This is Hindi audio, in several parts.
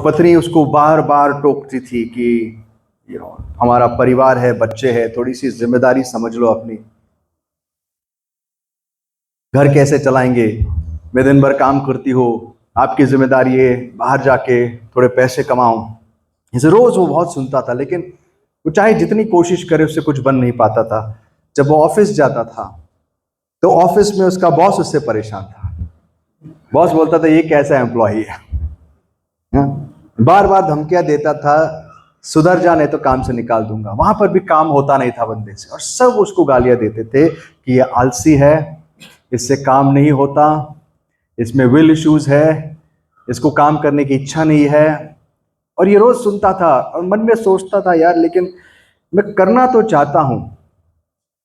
और पत्नी उसको बार बार टोकती थी कि हमारा परिवार है, बच्चे हैं, थोड़ी सी जिम्मेदारी समझ लो अपनी, घर कैसे चलाएंगे, मैं दिन भर काम करती हो, आपकी जिम्मेदारी है बाहर जाके थोड़े पैसे कमाऊं। इसे रोज वो बहुत सुनता था, लेकिन वो चाहे जितनी कोशिश करे उससे कुछ बन नहीं पाता था। जब वो ऑफिस जाता था तो ऑफिस में उसका बॉस उससे परेशान था। बॉस बोलता था ये कैसा एम्प्लॉई है, बार बार धमकियां देता था, सुधर जा नहीं तो काम से निकाल दूंगा। वहां पर भी काम होता नहीं था बंदे से, और सब उसको गालियां देते थे कि ये आलसी है, इससे काम नहीं होता, इसमें विल इश्यूज है, इसको काम करने की इच्छा नहीं है। और ये रोज सुनता था और मन में सोचता था यार, लेकिन मैं करना तो चाहता हूं,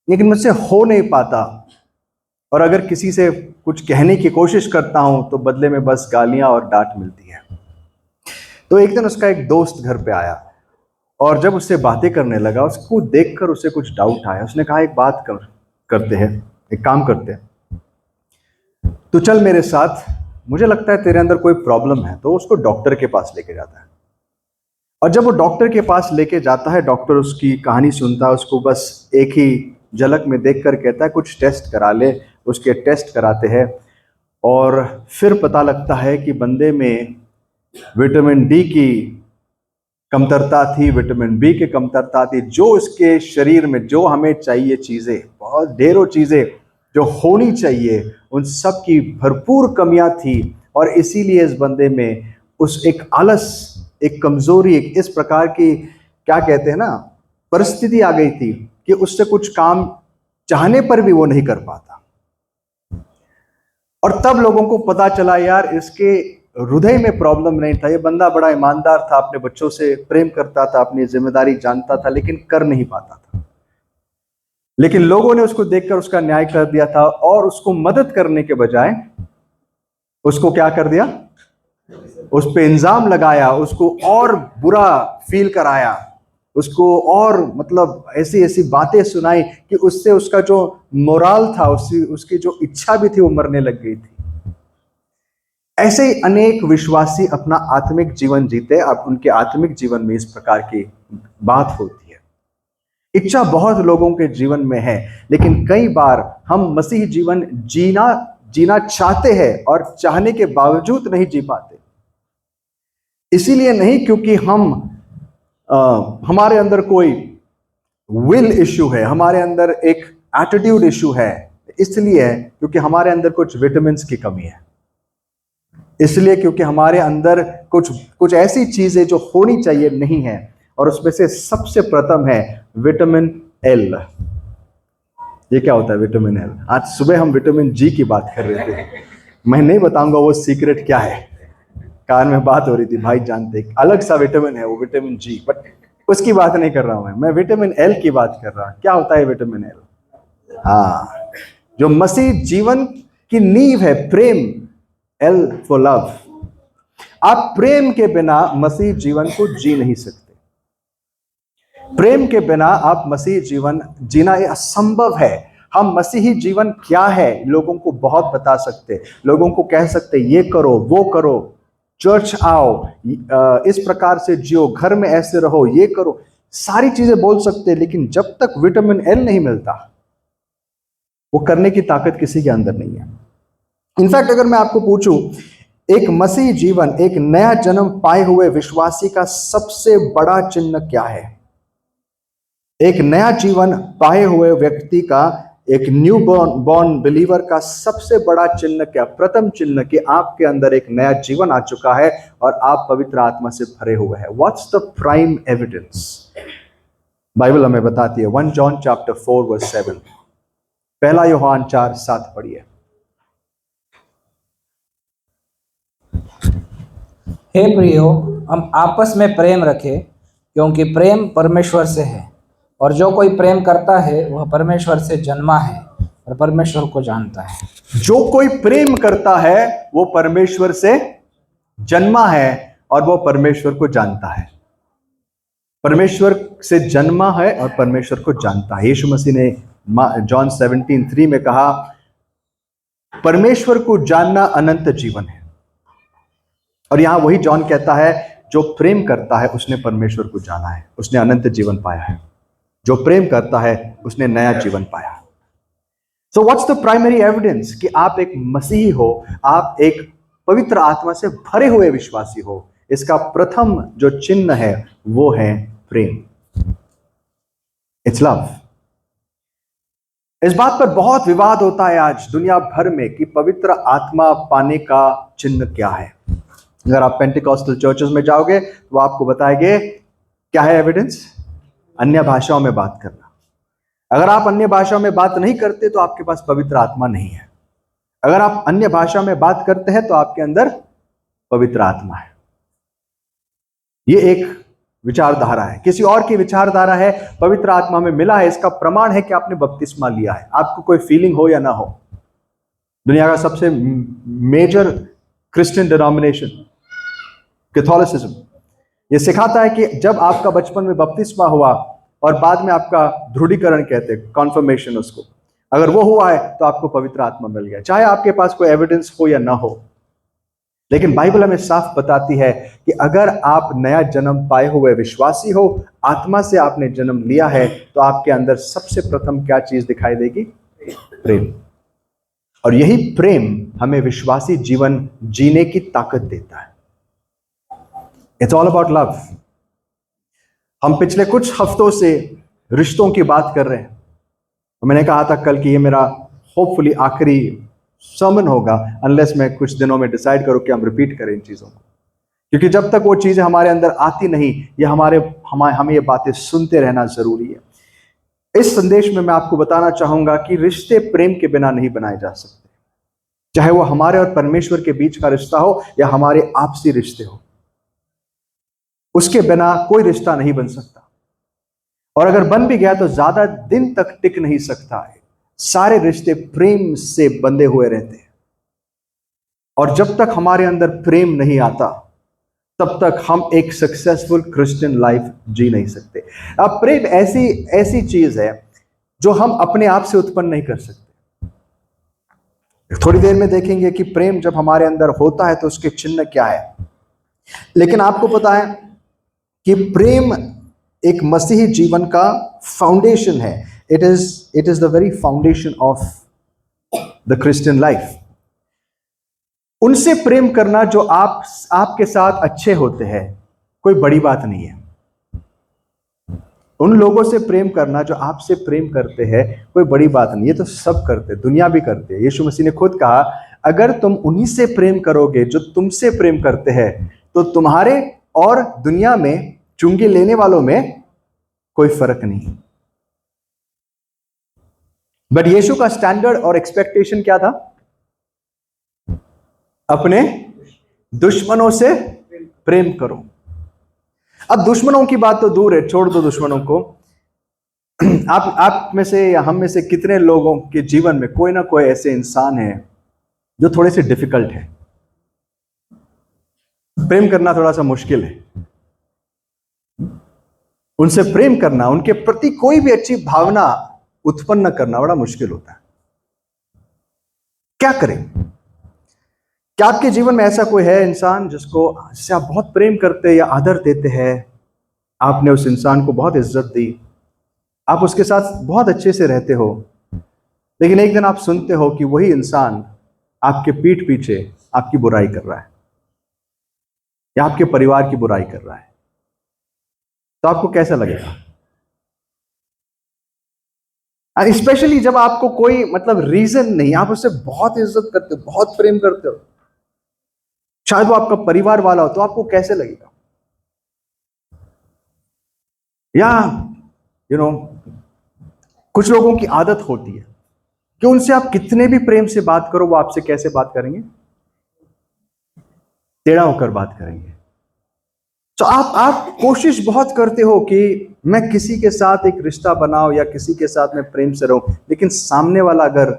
लेकिन मुझसे हो नहीं पाता, और अगर किसी से कुछ कहने की कोशिश करता हूं तो बदले में बस गालियां और डांट मिलती है। तो एक दिन उसका एक दोस्त घर पे आया, और जब उससे बातें करने लगा, उसको देखकर उसे कुछ डाउट आया। उसने कहा एक बात करते हैं, एक काम करते हैं, तू चल मेरे साथ, मुझे लगता है तेरे अंदर कोई प्रॉब्लम है। तो उसको डॉक्टर के पास लेके जाता है, और जब वो डॉक्टर के पास लेके जाता है, डॉक्टर उसकी कहानी सुनता है, उसको बस एक ही झलक में देखकर कहता है कुछ टेस्ट करा ले। उसके टेस्ट कराते हैं, और फिर पता लगता है कि बंदे में विटामिन डी की कमतरता थी, विटामिन बी की कमतरता थी। जो इसके शरीर में जो हमें चाहिए चीज़ें, बहुत ढेरों चीज़ें जो होनी चाहिए, उन सब की भरपूर कमियां थी। और इसीलिए इस बंदे में उस एक आलस, एक कमजोरी, एक इस प्रकार की क्या कहते हैं ना, परिस्थिति आ गई थी कि उससे कुछ काम चाहने पर भी वो नहीं कर पाता। और तब लोगों को पता चला यार इसके हृदय में प्रॉब्लम नहीं था, ये बंदा बड़ा ईमानदार था, अपने बच्चों से प्रेम करता था, अपनी जिम्मेदारी जानता था, लेकिन कर नहीं पाता था। लेकिन लोगों ने उसको देखकर उसका न्याय कर दिया था, और उसको मदद करने के बजाय उसको क्या कर दिया, उस पे इल्जाम लगाया, उसको और बुरा फील कराया, उसको और मतलब ऐसी ऐसी बातें सुनाई कि उससे उसका जो मोराल था, उसकी जो इच्छा भी थी, वो मरने लग गई थी। ऐसे ही अनेक विश्वासी अपना आत्मिक जीवन जीते। अब उनके आत्मिक जीवन में इस प्रकार की बात होती है। इच्छा बहुत लोगों के जीवन में है, लेकिन कई बार हम मसीह जीवन जीना चाहते हैं और चाहने के बावजूद नहीं जी पाते। इसीलिए नहीं क्योंकि हमारे अंदर कोई विल इश्यू है, हमारे अंदर एक एटीट्यूड इश्यू है, इसलिए क्योंकि हमारे अंदर कुछ विटामिन की कमी है, इसलिए क्योंकि हमारे अंदर कुछ ऐसी चीजें जो होनी चाहिए नहीं है। और उसमें से सबसे प्रथम है विटामिन एल। ये क्या होता है विटामिन एल? आज सुबह हम विटामिन जी की बात कर रहे थे, मैं नहीं बताऊंगा वो सीक्रेट क्या है, कार में बात हो रही थी, भाई जानते अलग सा विटामिन है वो विटामिन जी, बट उसकी बात नहीं कर रहा हूं मैं विटामिन एल की बात कर रहा हूं। क्या होता है विटामिन एल? हाँ, जो मसीह जीवन की नींव है, प्रेम, एल फॉर लव। आप प्रेम के बिना मसीह जीवन को जी नहीं सकते। प्रेम के बिना आप मसीह जीवन जीना ये असंभव है। हम मसीही जीवन क्या है लोगों को बहुत बता सकते, लोगों को कह सकते ये करो वो करो, चर्च आओ, इस प्रकार से जियो, घर में ऐसे रहो, ये करो, सारी चीजें बोल सकते, लेकिन जब तक विटामिन एल नहीं मिलता, वो करने की ताकत किसी के अंदर नहीं है। इनफैक्ट अगर मैं आपको पूछूं, एक मसीह जीवन, एक नया जन्म पाए हुए विश्वासी का सबसे बड़ा चिन्ह क्या है? एक नया जीवन पाए हुए व्यक्ति का, एक न्यू बॉर्न बिलीवर का सबसे बड़ा चिन्ह क्या? प्रथम चिन्ह कि आपके अंदर एक नया जीवन आ चुका है और आप पवित्र आत्मा से भरे हुए हैं। What's the prime evidence? Bible हमें बताती है 1 John chapter 4 verse 7। पहला यूहन्ना 4:7 पढ़िए। हे प्रियो, हम आपस में प्रेम रखें, क्योंकि प्रेम परमेश्वर से है, और जो कोई प्रेम करता है वह परमेश्वर से जन्मा है और परमेश्वर को जानता है। जो कोई प्रेम करता है वो परमेश्वर से जन्मा है और वो परमेश्वर को जानता है। परमेश्वर से जन्मा है और परमेश्वर को जानता है। यीशु मसीह ने जॉन 17:3 में कहा, परमेश्वर को जानना अनंत जीवन है। और यहां वही जॉन कहता है, जो प्रेम करता है उसने परमेश्वर को जाना है, उसने अनंत जीवन पाया है। जो प्रेम करता है उसने नया जीवन पाया। So what's the primary evidence कि आप एक मसीही हो, आप एक पवित्र आत्मा से भरे हुए विश्वासी हो? इसका प्रथम जो चिन्ह है वो है प्रेम। It's love. इस बात पर बहुत विवाद होता है आज दुनिया भर में कि पवित्र आत्मा पाने का चिन्ह क्या है। अगर आप पेंटिकॉस्टल चर्चेस में जाओगे तो वो आपको बताएंगे क्या है एविडेंस? अन्य भाषाओं में बात करना। अगर आप अन्य भाषाओं में बात नहीं करते तो आपके पास पवित्र आत्मा नहीं है। अगर आप अन्य भाषा में बात करते हैं तो आपके अंदर पवित्र आत्मा है। ये एक विचारधारा है। किसी और की विचारधारा है पवित्र आत्मा में मिला है, इसका प्रमाण है कि आपने बपतिस्मा लिया है। आपको कोई फीलिंग हो या ना हो, दुनिया का सबसे मेजर क्रिश्चियन डिनोमिनेशन कैथोलिसिज्म ये सिखाता है कि जब आपका बचपन में बपतिस्मा हुआ और बाद में आपका दृढ़ीकरण कहते हैं, कॉन्फर्मेशन, उसको अगर वो हुआ है तो आपको पवित्र आत्मा मिल गया, चाहे आपके पास कोई एविडेंस हो या ना हो। लेकिन बाइबल हमें साफ बताती है कि अगर आप नया जन्म पाए हुए विश्वासी हो, आत्मा से आपने जन्म लिया है, तो आपके अंदर सबसे प्रथम क्या चीज दिखाई देगी? प्रेम। और यही प्रेम हमें विश्वासी जीवन जीने की ताकत देता है। It's all about love. हम पिछले कुछ हफ्तों से रिश्तों की बात कर रहे हैं। मैंने कहा था कल कि ये मेरा होपफुली आखिरी सर्मन होगा, अनलेस मैं कुछ दिनों में डिसाइड करूं कि हम रिपीट करें इन चीजों को, क्योंकि जब तक वो चीजें हमारे अंदर आती नहीं, ये हमें ये बातें सुनते रहना जरूरी है। इस संदेश में मैं आपको बताना चाहूंगा कि रिश्ते प्रेम के बिना नहीं बनाए जा सकते, चाहे वो हमारे और परमेश्वर के बीच का रिश्ता हो या हमारे आपसी रिश्ते हो। उसके बिना कोई रिश्ता नहीं बन सकता, और अगर बन भी गया तो ज्यादा दिन तक टिक नहीं सकता है। सारे रिश्ते प्रेम से बंधे हुए रहते हैं, और जब तक हमारे अंदर प्रेम नहीं आता तब तक हम एक सक्सेसफुल क्रिश्चियन लाइफ जी नहीं सकते। अब प्रेम ऐसी चीज है जो हम अपने आप से उत्पन्न नहीं कर सकते। थोड़ी देर में देखेंगे कि प्रेम जब हमारे अंदर होता है तो उसके चिन्ह क्या है। लेकिन आपको पता है कि प्रेम एक मसीही जीवन का फाउंडेशन है। It is the very foundation of the Christian life. उनसे प्रेम करना जो आपके साथ अच्छे होते हैं कोई बड़ी बात नहीं है। उन लोगों से प्रेम करना जो आपसे प्रेम करते हैं कोई बड़ी बात नहीं है। तो सब करते, दुनिया भी करते है। यीशु मसीह ने खुद कहा अगर तुम उन्हीं से प्रेम करोगे जो तुमसे प्रेम करते हैं तो तुम्हारे और दुनिया में चुंगी लेने वालों में कोई फर्क नहीं। बट यीशु का स्टैंडर्ड और एक्सपेक्टेशन क्या था? अपने दुश्मनों से प्रेम करो। अब दुश्मनों की बात तो दूर है, छोड़ दो दुश्मनों को। आप में से या हम में से कितने लोगों के जीवन में कोई ना कोई ऐसे इंसान है जो थोड़े से डिफिकल्ट है, प्रेम करना थोड़ा सा मुश्किल है। उनसे प्रेम करना, उनके प्रति कोई भी अच्छी भावना उत्पन्न करना बड़ा मुश्किल होता है। क्या करें? क्या आपके जीवन में ऐसा कोई है इंसान जिससे आप बहुत प्रेम करते हैं या आदर देते हैं? आपने उस इंसान को बहुत इज्जत दी, आप उसके साथ बहुत अच्छे से रहते हो, लेकिन एक दिन आप सुनते हो कि वही इंसान आपके पीठ पीछे आपकी बुराई कर रहा है या आपके परिवार की बुराई कर रहा है, तो आपको कैसा लगेगा? स्पेशली जब आपको कोई रीजन नहीं, आप उससे बहुत इज्जत करते हो, बहुत प्रेम करते हो, शायद वो आपका परिवार वाला हो, तो आपको कैसे लगेगा? या कुछ लोगों की आदत होती है कि उनसे आप कितने भी प्रेम से बात करो, वो आपसे कैसे बात करेंगे? टेढ़ा होकर बात करेंगे। तो आप कोशिश बहुत करते हो कि मैं किसी के साथ एक रिश्ता बनाऊं या किसी के साथ मैं प्रेम से रहूं, लेकिन सामने वाला अगर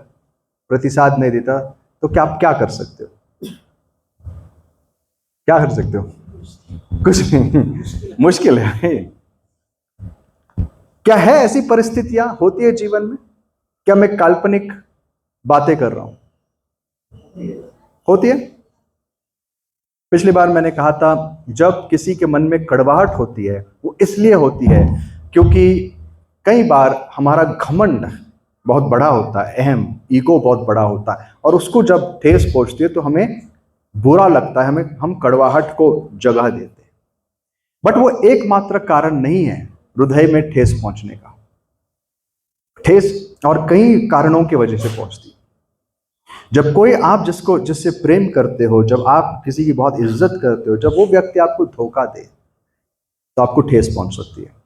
प्रतिसाद नहीं देता तो आप क्या कर सकते हो? क्या कर सकते हो? कुछ नहीं, मुश्किल है। क्या है ऐसी परिस्थितियां होती है जीवन में? क्या मैं काल्पनिक बातें कर रहा हूं? होती है। पिछली बार मैंने कहा था, जब किसी के मन में कड़वाहट होती है वो इसलिए होती है क्योंकि कई बार हमारा घमंड बहुत बड़ा होता है, अहम ईगो बहुत बड़ा होता है, और उसको जब ठेस पहुंचती है तो हमें बुरा लगता है, हम कड़वाहट को जगह देते हैं। बट वो एकमात्र कारण नहीं है हृदय में ठेस पहुंचने का। ठेस और कई कारणों की वजह से पहुंचती है। जब कोई आप जिससे प्रेम करते हो, जब आप किसी की बहुत इज्जत करते हो, जब वो व्यक्ति आपको धोखा दे तो आपको ठेस पहुंच सकती है।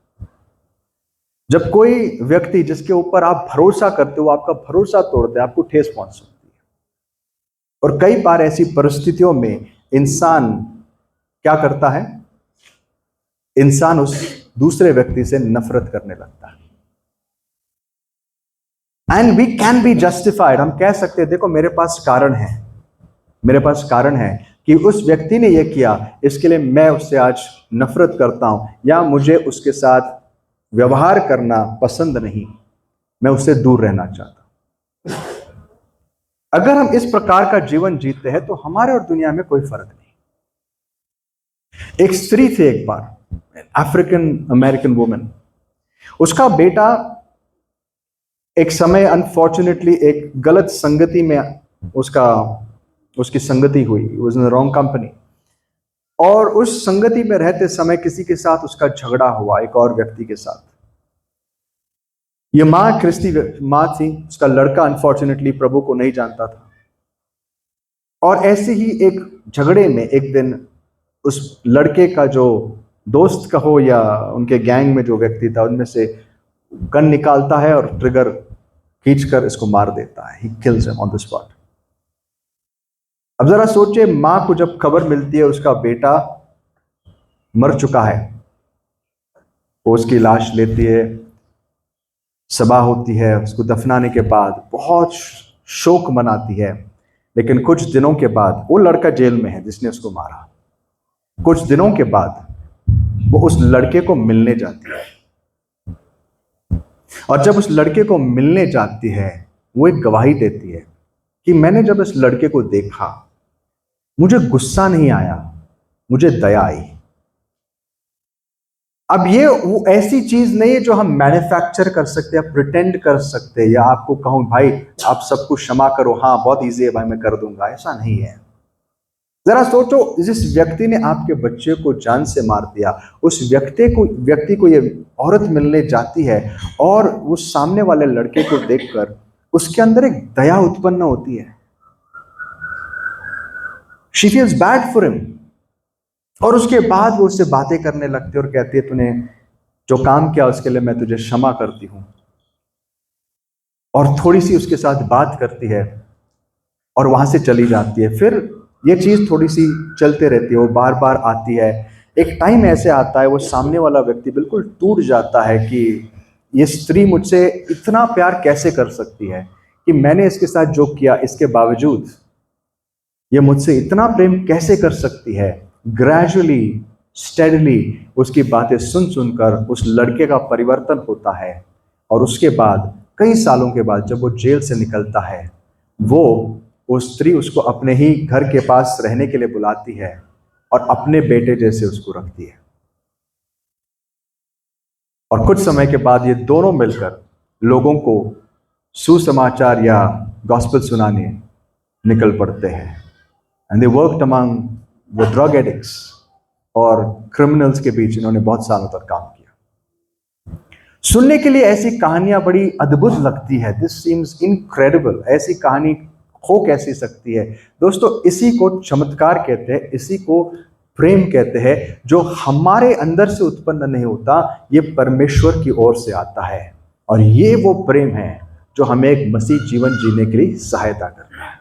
जब कोई व्यक्ति जिसके ऊपर आप भरोसा करते हो आपका भरोसा तोड़ते हैं, आपको ठेस पहुंच सकती है। और कई बार ऐसी परिस्थितियों में इंसान क्या करता है, इंसान उस दूसरे व्यक्ति से नफरत करने लगता है। And we can be justified, हम कह सकते हैं देखो मेरे पास कारण है कि उस व्यक्ति ने यह किया, इसके लिए मैं उससे आज नफरत करता हूं, या मुझे उसके साथ व्यवहार करना पसंद नहीं, मैं उससे दूर रहना चाहता हूं। अगर हम इस प्रकार का जीवन जीते हैं तो हमारे और दुनिया में कोई फर्क नहीं। एक स्त्री थी, एक बार अफ्रीकन अमेरिकन वुमन, उसका बेटा एक समय अनफॉर्चुनेटली एक गलत संगति में उसकी संगति हुई, वाज इन रॉन्ग कंपनी, और उस संगति में रहते समय किसी के साथ उसका झगड़ा हुआ, एक और व्यक्ति के साथ। ये माँ थी, उसका लड़का अनफॉर्चुनेटली प्रभु को नहीं जानता था, और ऐसे ही एक झगड़े में एक दिन उस लड़के का जो दोस्त कहो या उनके गैंग में जो व्यक्ति था, उनमें से गन निकालता है और ट्रिगर खींचकर इसको मार देता है। He kills him on the spot. अब जरा सोचिए, मां को जब खबर मिलती है उसका बेटा मर चुका है, वो उसकी लाश लेती है, सभा होती है, उसको दफनाने के बाद बहुत शोक मनाती है। लेकिन कुछ दिनों के बाद, वो लड़का जेल में है जिसने उसको मारा, कुछ दिनों के बाद वो उस लड़के को मिलने जाती है, और जब उस लड़के को मिलने जाती है वो एक गवाही देती है कि मैंने जब इस लड़के को देखा मुझे गुस्सा नहीं आया, मुझे दया आई। अब ये वो ऐसी चीज नहीं है जो हम मैन्युफैक्चर कर सकते हैं, प्रिटेंड कर सकते हैं, या आपको कहूं भाई आप सबको क्षमा करो, हाँ बहुत इजी है भाई मैं कर दूंगा, ऐसा नहीं है। जरा सोचो, जिस व्यक्ति ने आपके बच्चे को जान से मार दिया, उस व्यक्ति को ये औरत मिलने जाती है और वो सामने वाले लड़के को देखकर उसके अंदर एक दया उत्पन्न होती है। She feels bad for him, और उसके बाद वो उससे बातें करने लगती है और कहती है तूने जो काम किया उसके लिए मैं तुझे क्षमा करती हूं, और थोड़ी सी उसके साथ बात करती है और वहां से चली जाती है। फिर ये चीज थोड़ी सी चलते रहती है, वो बार बार आती है। एक टाइम ऐसे आता है वो सामने वाला व्यक्ति बिल्कुल टूट जाता है कि ये स्त्री मुझसे इतना प्यार कैसे कर सकती है, कि मैंने इसके साथ जो किया इसके बावजूद ये मुझसे इतना प्रेम कैसे कर सकती है। ग्रेजुअली स्टेडली उसकी बातें सुन सुनकर उस लड़के का परिवर्तन होता है, और उसके बाद कई सालों के बाद जब वो जेल से निकलता है, वो स्त्री उसको अपने ही घर के पास रहने के लिए बुलाती है और अपने बेटे जैसे उसको रखती है। और कुछ समय के बाद ये दोनों मिलकर लोगों को सुसमाचार या गॉस्पेल सुनाने निकल पड़ते हैं। And they worked among the drug addicts और क्रिमिनल्स के बीच इन्होंने बहुत सालों तक काम किया। सुनने के लिए ऐसी कहानियां बड़ी अद्भुत लगती है। This seems incredible. ऐसी कहानी हो कैसी सकती है? दोस्तों, इसी को चमत्कार कहते हैं, इसी को प्रेम कहते हैं, जो हमारे अंदर से उत्पन्न नहीं होता, ये परमेश्वर की ओर से आता है। और ये वो प्रेम है जो हमें एक मसीह जीवन जीने के लिए सहायता करता है।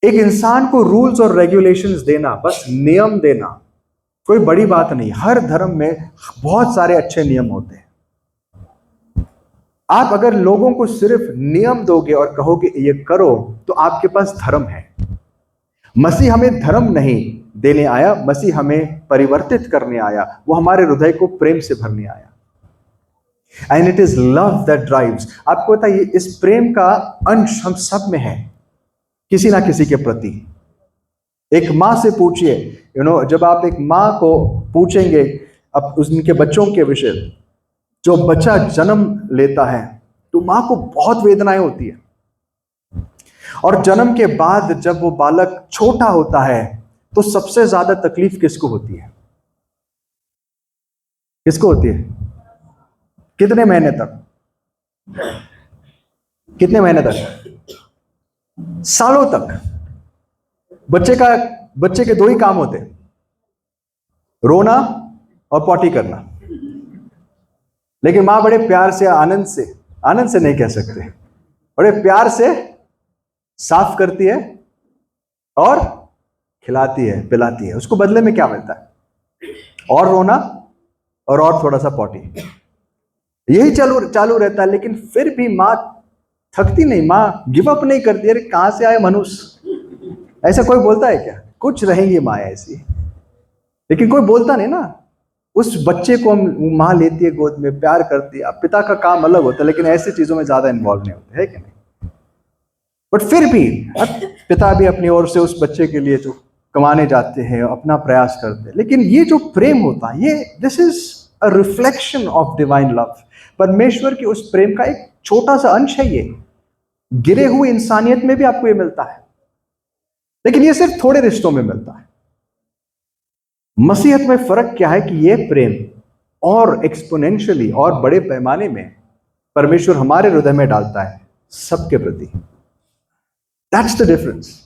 एक इंसान को रूल्स और रेगुलेशंस देना, बस नियम देना, कोई बड़ी बात नहीं। हर धर्म में बहुत सारे अच्छे नियम होते हैं। आप अगर लोगों को सिर्फ नियम दोगे और कहोगे ये करो, तो आपके पास धर्म है। मसीह हमें धर्म नहीं देने आया, मसीह हमें परिवर्तित करने आया। वो हमारे हृदय को प्रेम से भरने आया। And it is love that drives. आपको पता है, इस प्रेम का अंश हम सब में है, किसी ना किसी के प्रति। एक माँ से पूछिए, जब आप एक माँ को पूछेंगे अब उनके बच्चों के विषय, जो बच्चा जन्म लेता है तो माँ को बहुत वेदनाएं होती है, और जन्म के बाद जब वो बालक छोटा होता है तो सबसे ज्यादा तकलीफ किसको होती है? किसको होती है? कितने महीने तक? कितने महीने तक? सालों तक। बच्चे के दो ही काम होते, रोना और पॉटी करना। लेकिन मां बड़े प्यार से, आनंद से नहीं कह सकते, बड़े प्यार से साफ करती है और खिलाती है, पिलाती है। उसको बदले में क्या मिलता है? और रोना और थोड़ा सा पॉटी, यही चालू रहता है। लेकिन फिर भी मां थकती नहीं, मां गिव अप नहीं करती। अरे कहां से आए मनुष्य, ऐसा कोई बोलता है क्या? कुछ रहेंगी माँ ऐसी, लेकिन कोई बोलता नहीं ना। उस बच्चे को माँ लेती है गोद में, प्यार करती है। अब पिता का काम अलग होता है, लेकिन ऐसी चीजों में ज्यादा इन्वॉल्व नहीं होते, है कि नहीं? बट फिर भी पिता भी अपनी ओर से उस बच्चे के लिए जो कमाने जाते हैं, अपना प्रयास करते हैं। लेकिन ये जो प्रेम होता है, ये this is a reflection of divine love. परमेश्वर की उस प्रेम का एक छोटा सा अंश है ये। गिरे हुए इंसानियत में भी आपको ये मिलता है, लेकिन ये सिर्फ थोड़े रिश्तों में मिलता है। मसीहत में फर्क क्या है कि ये प्रेम और एक्सपोनेंशियली और बड़े पैमाने में परमेश्वर हमारे हृदय में डालता है सबके प्रति। That's the difference.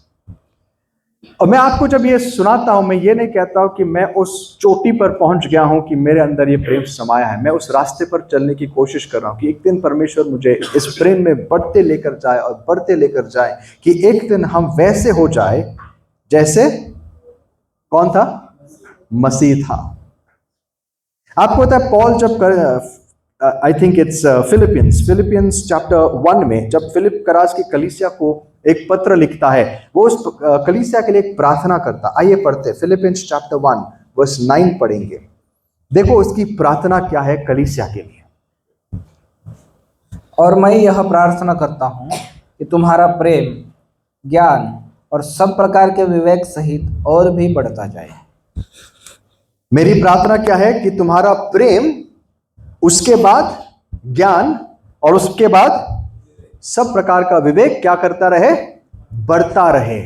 और मैं आपको जब ये सुनाता हूं, मैं ये नहीं कहता हूं कि मैं उस चोटी पर पहुंच गया हूं कि मेरे अंदर ये प्रेम समाया है। मैं उस रास्ते पर चलने की कोशिश कर रहा हूं कि एक दिन परमेश्वर मुझे इस प्रेम में बढ़ते लेकर जाए और बढ़ते लेकर जाए, कि एक दिन हम वैसे हो जाए जैसे कौन था? मसीह था। आपको पता है पॉल जब I think it's Philippians chapter 1 में जब फिलिप करास की कलीसिया को एक पत्र लिखता है, वो उस कलीसिया के लिए एक प्रार्थना करता। आइए पढ़ते, फिलिपियंस चैप्टर 1 वर्स 9 पढ़ेंगे। देखो उसकी प्रार्थना क्या है कलीसिया के लिए। और मैं यह प्रार्थना करता हूँ कि तुम्हारा प्रेम, ज्ञान और सब प्रकार के विवेक सहित और भी बढ़ता जाए। मेरी प्रार्थना क्या है कि तुम्हारा प्रेम, उसके बाद ज्ञान और उसके बाद सब प्रकार का विवेक क्या करता रहे? बढ़ता रहे।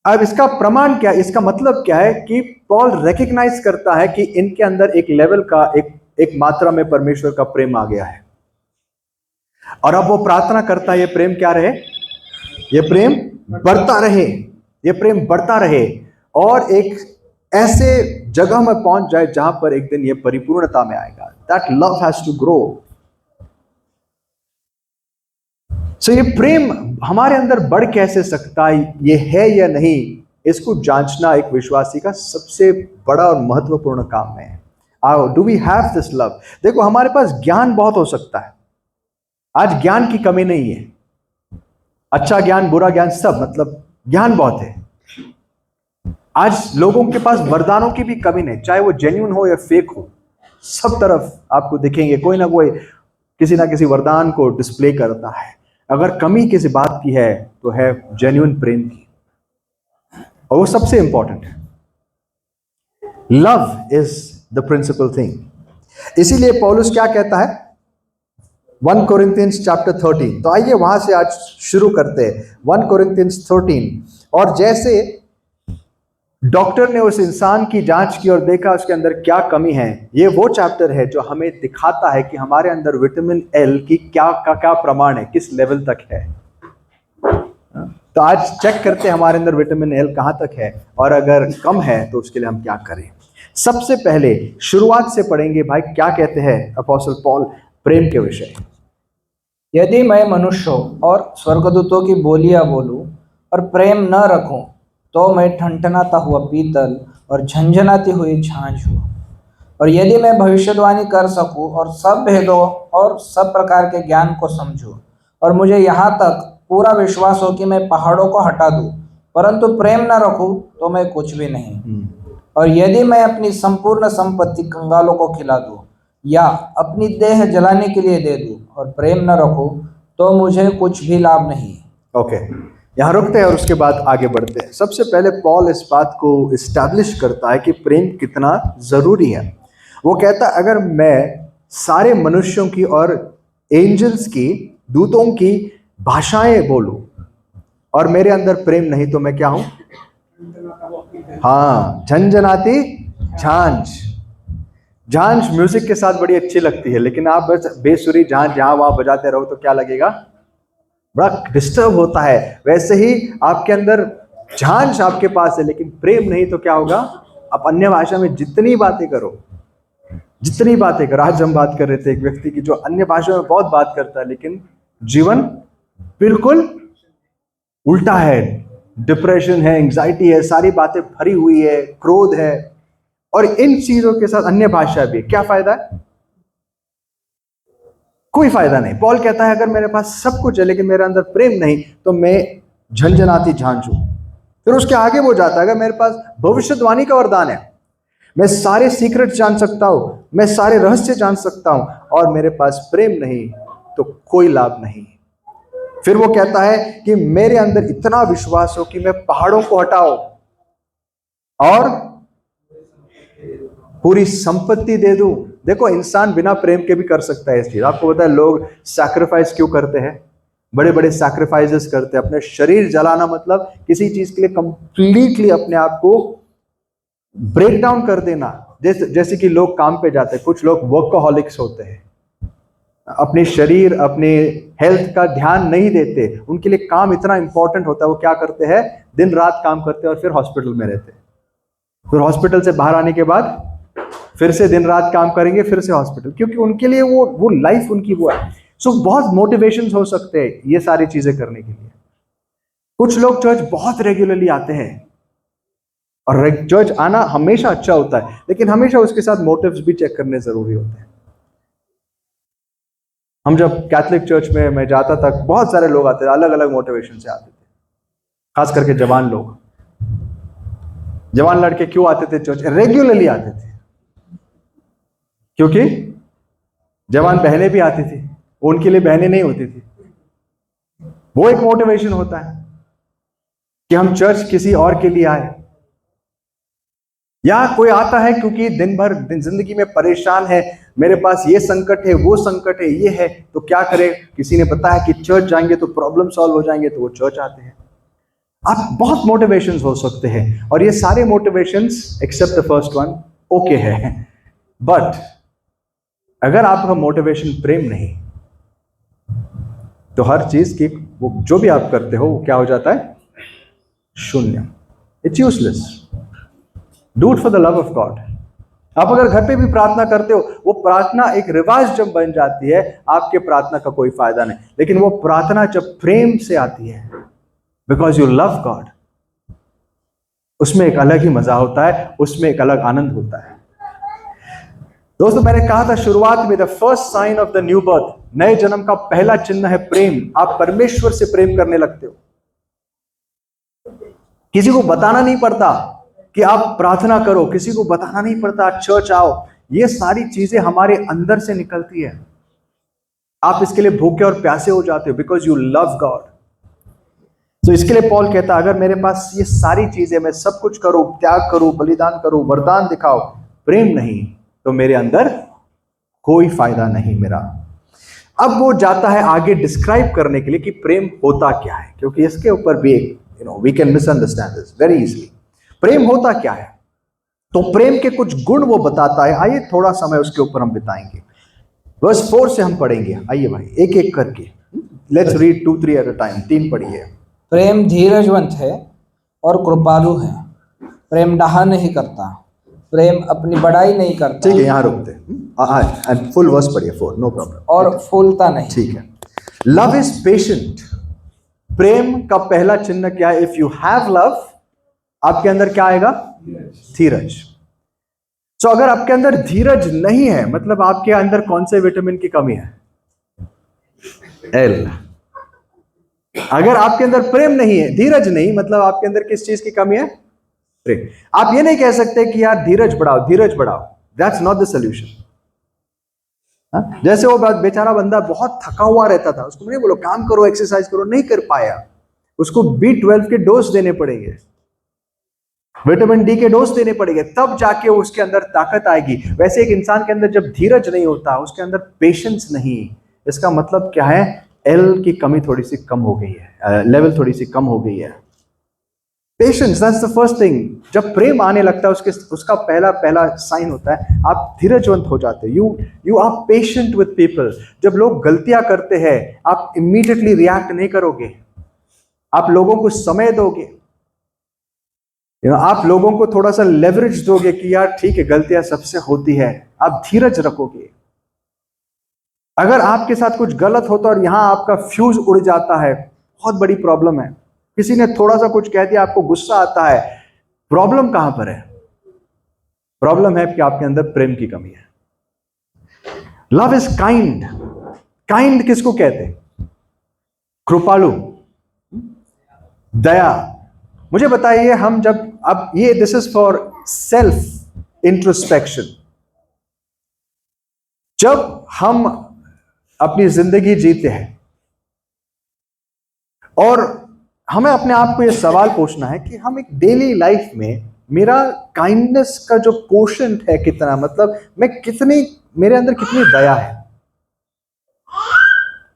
अब इसका प्रमाण क्या, इसका मतलब क्या है कि पॉल रिकॉग्नाइज करता है कि इनके अंदर एक लेवल का, एक मात्रा में परमेश्वर का प्रेम आ गया है, और अब वो प्रार्थना करता है ये प्रेम क्या रहे? ये प्रेम बढ़ता रहे, ये प्रेम बढ़ता रहे, और एक ऐसे जगह में पहुंच जाए जहां पर एक दिन ये परिपूर्णता में आएगा। That love has to grow. So ये प्रेम हमारे अंदर बढ़ कैसे सकता है, ये है या नहीं, इसको जांचना एक विश्वासी का सबसे बड़ा और महत्वपूर्ण काम है। Do we have this love? देखो हमारे पास ज्ञान बहुत हो सकता है, आज ज्ञान की कमी नहीं है। अच्छा ज्ञान, बुरा ज्ञान, सब, मतलब ज्ञान बहुत है। आज लोगों के पास वरदानों की भी कमी नहीं, चाहे वो जेन्युइन हो या फेक हो, सब तरफ आपको दिखेंगे कोई ना कोई किसी ना किसी वरदान को डिस्प्ले करता है। अगर कमी किसी बात की है तो है जेन्युइन प्रेम की, और वो सबसे इंपॉर्टेंट है। Love is the principal thing. इसीलिए पौलुस क्या कहता है 1 कोरिन्थियंस चैप्टर 13, तो आइए वहां से आज शुरू करते हैं। 1 कोरिन्थियंस 13। और जैसे डॉक्टर ने उस इंसान की जांच की और देखा उसके अंदर क्या कमी है, ये वो चैप्टर है जो हमें दिखाता है कि हमारे अंदर विटामिन एल की क्या प्रमाण है, किस लेवल तक है। तो आज चेक करते हैं हमारे अंदर विटामिन एल कहां तक है, और अगर कम है तो उसके लिए हम क्या करें। सबसे पहले शुरुआत से पढ़ेंगे भाई, क्या कहते हैं अपोस्टल पॉल प्रेम के विषय। यदि मैं मनुष्यों और स्वर्गदूतों की बोलियां बोलूं और प्रेम न रखूं, तो मैं ठनठनाता हुआ पीतल और झंझनाती हुई झांझ हूँ। और यदि मैं भविष्यवाणी कर सकूं और सब भेदों और सब प्रकार के ज्ञान को समझूं, और मुझे यहाँ तक पूरा विश्वास हो कि मैं पहाड़ों को हटा दूं, परंतु प्रेम न रखूं तो मैं कुछ भी नहीं। और यदि मैं अपनी संपूर्ण संपत्ति कंगालों को खिला दूं या अपनी देह जलाने के लिए दे दूं और प्रेम न रखूं, तो मुझे कुछ भी लाभ नहीं। ओके, यहां रुकते हैं और उसके बाद आगे बढ़ते हैं। सबसे पहले पॉल इस बात को इस्टेब्लिश करता है कि प्रेम कितना जरूरी है। वो कहता है अगर मैं सारे मनुष्यों की और एंजल्स की, दूतों की भाषाएं बोलूं और मेरे अंदर प्रेम नहीं तो मैं क्या हूं? हाँ, झंझनाती झांझ। झांझ म्यूजिक के साथ बड़ी अच्छी लगती है, लेकिन आप बस बेसुरी झांझ जहां वहां बजाते रहो तो क्या लगेगा? बड़ा डिस्टर्ब होता है। वैसे ही आपके अंदर झांझ आपके पास है लेकिन प्रेम नहीं तो क्या होगा? आप अन्य भाषा में जितनी बातें करो, जितनी बातें करो। आज हम बात कर रहे थे एक व्यक्ति की जो अन्य भाषा में बहुत बात करता है लेकिन जीवन बिल्कुल उल्टा है। डिप्रेशन है, एंजाइटी है, सारी बातें भरी हुई है, क्रोध है, और इन चीजों के साथ अन्य भाषा भी। क्या फायदा है? कोई फायदा नहीं। पॉल कहता है अगर मेरे पास सब कुछ है लेकिन मेरे अंदर प्रेम नहीं तो मैं झंझनाती झांझ हूं। फिर उसके आगे वो जाता है अगर मेरे पास भविष्यवाणी का वरदान है, मैं सारे सीक्रेट जान सकता हूं, मैं सारे रहस्य जान सकता हूं, और मेरे पास प्रेम नहीं तो कोई लाभ नहीं। फिर वो कहता है कि मेरे अंदर इतना विश्वास हो कि मैं पहाड़ों को हटाऊं और पूरी संपत्ति दे दूं। देखो, इंसान बिना प्रेम के भी कर सकता है इस चीज। आपको पता है लोग सैक्रिफाइस क्यों करते हैं? बड़े बड़े सैक्रिफाइसेस करते हैं। अपने शरीर जलाना मतलब किसी चीज के लिए कंप्लीटली अपने आप को ब्रेक डाउन कर देना। जैसे कि लोग काम पे जाते हैं, कुछ लोग वर्कहॉलिक्स होते हैं, अपने शरीर, अपने हेल्थ का ध्यान नहीं देते। उनके लिए काम इतना इंपॉर्टेंट होता है, वो क्या करते हैं? दिन रात काम करते हैं और फिर हॉस्पिटल में रहते हैं। फिर हॉस्पिटल से बाहर आने के बाद फिर से दिन रात काम करेंगे, फिर से हॉस्पिटल, क्योंकि उनके लिए वो लाइफ उनकी वो है। सो बहुत मोटिवेशन हो सकते हैं ये सारी चीजें करने के लिए। कुछ लोग चर्च बहुत रेगुलरली आते हैं, और चर्च आना हमेशा अच्छा होता है, लेकिन हमेशा उसके साथ मोटिव्स भी चेक करने जरूरी होते हैं। हम जब कैथोलिक चर्च में मैं जाता था, बहुत सारे लोग आते थे, अलग अलग मोटिवेशन से आते थे, खास करके जवान लोग। जवान लड़के क्यों आते थे चर्च? रेगुलरली आते थे, क्योंकि जवान बहनें भी आती थी, उनके लिए बहनें नहीं होती थी। वो एक मोटिवेशन होता है कि हम चर्च किसी और के लिए आए। या कोई आता है क्योंकि दिन भर जिंदगी में परेशान है, मेरे पास ये संकट है, वो संकट है, ये है, तो क्या करे? किसी ने बताया कि चर्च जाएंगे तो प्रॉब्लम सॉल्व हो जाएंगे, तो वो चर्च आते हैं। आप बहुत मोटिवेशंस हो सकते हैं, और ये सारे motivations except the first one okay है। बट अगर आपका मोटिवेशन प्रेम नहीं, तो हर चीज की वो जो भी आप करते हो वो क्या हो जाता है? शून्य। It's useless. Do it for the love of God. आप अगर घर पे भी प्रार्थना करते हो, वो प्रार्थना एक रिवाज जब बन जाती है, आपके प्रार्थना का कोई फायदा नहीं। लेकिन वो प्रार्थना जब प्रेम से आती है, बिकॉज यू लव गॉड, उसमें एक अलग ही मजा होता है, उसमें एक अलग आनंद होता है। दोस्तों, मैंने कहा था शुरुआत में, the first sign of the new birth, नए जन्म का पहला चिन्ह है प्रेम। आप परमेश्वर से प्रेम करने लगते हो। किसी को बताना नहीं पड़ता कि आप प्रार्थना करो, किसी को बताना नहीं पड़ता चर्च आओ। ये सारी चीजें हमारे अंदर से निकलती है। आप इसके लिए भूखे और प्यासे हो जाते हो, बिकॉज यू लव गॉड। तो इसके लिए पॉल कहता है अगर मेरे पास ये सारी चीजें, मैं सब कुछ करूं, त्याग करूं, बलिदान करूं, वरदान दिखाओ, प्रेम नहीं तो मेरे अंदर कोई फायदा नहीं मेरा। अब वो जाता है आगे डिस्क्राइब करने के लिए कि प्रेम होता क्या है, क्योंकि इसके ऊपर भी we can misunderstand this very easily. प्रेम होता क्या है? तो प्रेम के कुछ गुण वो बताता है। आइए थोड़ा समय उसके ऊपर हम बिताएंगे। वर्स 4 से हम पढ़ेंगे। आइए भाई, एक एक करके। Let's read 2-3 at a time. 3 पढ़िए। प्रेम धीरजवंत है और कृपालु है। प्रेम डाह नहीं करता, प्रेम अपनी बड़ाई नहीं करता। ठीक है, यहां रुकते हैं। फुल वर्स पढ़िए 4, नो प्रॉब्लम। और फूलता नहीं। ठीक है। Love is patient. प्रेम का पहला चिन्ह क्या है? इफ यू हैव लव, आपके अंदर क्या आएगा? धीरज। सो अगर आपके अंदर धीरज नहीं है, मतलब आपके अंदर कौन से विटामिन की कमी है? एल। अगर आपके अंदर प्रेम नहीं है, धीरज नहीं, मतलब आपके अंदर किस चीज की कमी है? प्रेम। आप ये नहीं कह सकते कि यार धीरज बढ़ाओ, धीरज बढ़ाओ। That's not the solution. जैसे वो बेचारा बंदा बहुत थका हुआ रहता था, उसको नहीं बोलो काम करो, एक्सरसाइज करो, नहीं कर पाया, उसको B12 के डोज देने पड़ेंगे, विटामिन डी के डोज देने पड़ेंगे, तब जाके उसके अंदर ताकत आएगी। वैसे एक इंसान के अंदर जब धीरज नहीं होता, उसके अंदर पेशेंस नहीं, इसका मतलब क्या है? एल की कमी थोड़ी सी कम हो गई है, लेवल थोड़ी सी कम हो गई है। Patience, that's the first thing. जब प्रेम आने लगता है, उसका पहला साइन होता है आप धीरजवंत हो जाते हैं। You are patient with people. जब लोग गलतियां करते हैं, आप इमीडिएटली रिएक्ट नहीं करोगे, आप लोगों को समय दोगे, आप लोगों को थोड़ा सा लेवरेज दोगे कि यार ठीक है, गलतियां सबसे होती है, आप धीरज रखोगे। अगर आपके साथ कुछ गलत होता है और यहां आपका फ्यूज उड़ जाता है, बहुत बड़ी प्रॉब्लम है। किसी ने थोड़ा सा कुछ कह दिया, आपको गुस्सा आता है, प्रॉब्लम कहां पर है? प्रॉब्लम है कि आपके अंदर प्रेम की कमी है। Love is kind. काइंड किसको कहते हैं? कृपालु, दया। मुझे बताइए, हम जब अब ये this is for self introspection, जब हम अपनी जिंदगी जीते हैं और हमें अपने आप को यह सवाल पूछना है कि हम एक डेली लाइफ में मेरा काइंडनेस का जो कोशेंट है कितना, मतलब मैं कितनी, मेरे अंदर कितनी दया है।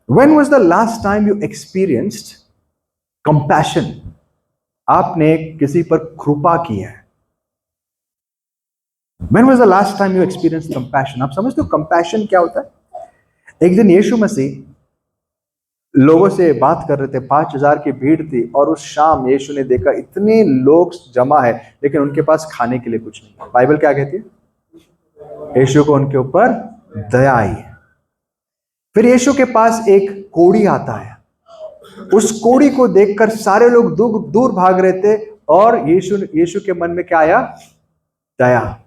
When was the last time you experienced compassion? आपने किसी पर कृपा की है। When was the last time you experienced compassion? आप समझते हो compassion क्या होता है? एक दिन यीशु मसीह लोगों से बात कर रहे थे, 5000 की भीड़ थी, और उस शाम यीशु ने देखा इतने लोग जमा है लेकिन उनके पास खाने के लिए कुछ नहीं। बाइबल क्या कहती है? यीशु को उनके ऊपर दया आई है। फिर यीशु के पास एक कोढ़ी आता है, उस कोढ़ी को देखकर सारे लोग दूर भाग रहे थे, और यीशु के मन में क्या आया? दया।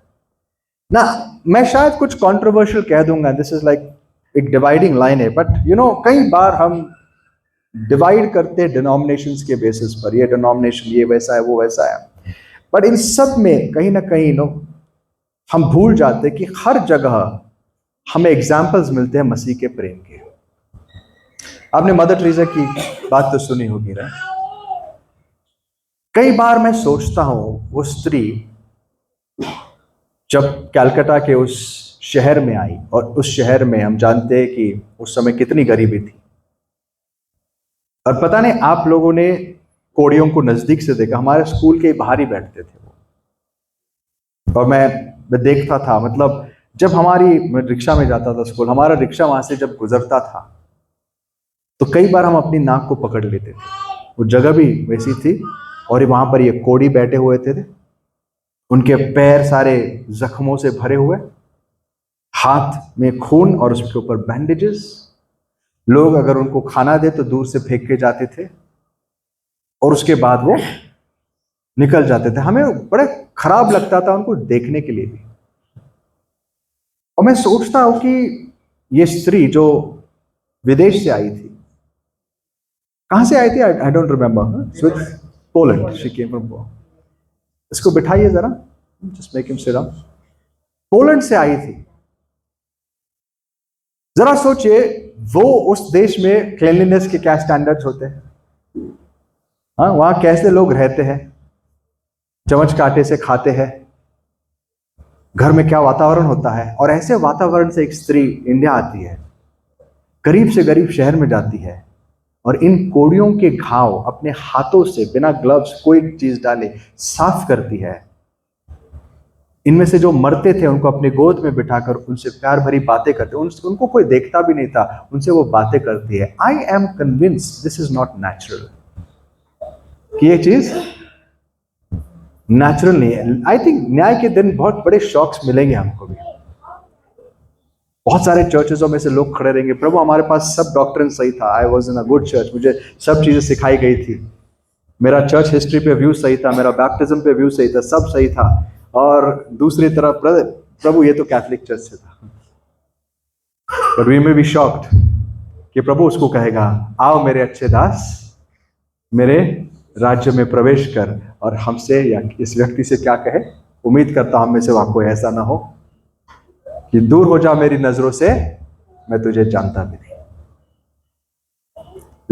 ना, मैं शायद कुछ कंट्रोवर्शियल कह दूंगा, दिस इज लाइक एक डिवाइडिंग लाइन है, बट कई बार हम डिवाइड करते हैं डिनोमिनेशंस के बेसिस पर, ये डिनोमिनेशन ये वैसा है, वो वैसा है, बट इन सब में कहीं ना कहीं हम भूल जाते हैं कि हर जगह हमें एग्जाम्पल्स मिलते हैं मसीह के प्रेम के। आपने मदर टेरेसा की बात तो सुनी होगी ना? कई बार मैं सोचता हूं, वो स्त्री जब कलकत्ता के उस शहर में आई, और उस शहर में हम जानते हैं कि उस समय कितनी गरीबी थी, और पता नहीं आप लोगों ने कोड़ियों को नजदीक से देखा, हमारे स्कूल के बाहर ही बैठते थे वो, और मैं देखता था, मतलब जब मैं रिक्शा में जाता था स्कूल, हमारा रिक्शा वहां से जब गुजरता था तो कई बार हम अपनी नाक को पकड़ लेते थे। वो जगह भी वैसी थी, और वहां पर ये कोड़ी बैठे हुए थे, उनके पैर सारे जख्मों से भरे हुए, हाथ में खून और उसके ऊपर बैंडेजेस। लोग अगर उनको खाना दे तो दूर से फेंक के जाते थे, और उसके बाद वो निकल जाते थे। हमें बड़ा खराब लगता था उनको देखने के लिए भी। और मैं सोचता हूं कि ये स्त्री जो विदेश से आई थी, कहां से आई थी? I don't remember, Poland she came from. इसको बिठाइए जरा, just make him sit down. Poland से आई थी। जरा सोचिए, वो उस देश में क्लीनलीनेस के क्या स्टैंडर्ड्स होते हैं, हाँ, वहां कैसे लोग रहते हैं, चम्मच कांटे से खाते हैं, घर में क्या वातावरण होता है। और ऐसे वातावरण से एक स्त्री इंडिया आती है, गरीब से गरीब शहर में जाती है, और इन कोड़ियों के घाव अपने हाथों से बिना ग्लव्स कोई चीज डाले साफ करती है। इनमें से जो मरते थे उनको अपने गोद में बिठाकर उनसे प्यार भरी बातें करते, उनको कोई देखता भी नहीं था, उनसे वो बातें करती है। I am convinced this is not natural, कि ये चीज नेचुरल नहीं है। आई थिंक न्याय के दिन बहुत बड़े शॉक्स मिलेंगे हमको भी। बहुत सारे चर्चेसों में से लोग खड़े रहेंगे, प्रभु हमारे पास सब डॉक्ट्रिन सही था, I was in a good church, मुझे सब चीजें सिखाई गई थी, मेरा चर्च हिस्ट्री पे व्यू सही था, मेरा बैप्टिज्म पे व्यू सही था, सब सही था। और दूसरी तरफ प्रभु ये तो कैथोलिक चर्च से था। But we may be shocked कि प्रभु उसको कहेगा, आओ मेरे अच्छे दास, मेरे राज्य में प्रवेश कर। और हमसे या इस व्यक्ति से क्या कहे? उम्मीद करता हूं हम में से वहां कोई ऐसा ना हो कि दूर हो जा मेरी नजरों से, मैं तुझे जानता भी नहीं।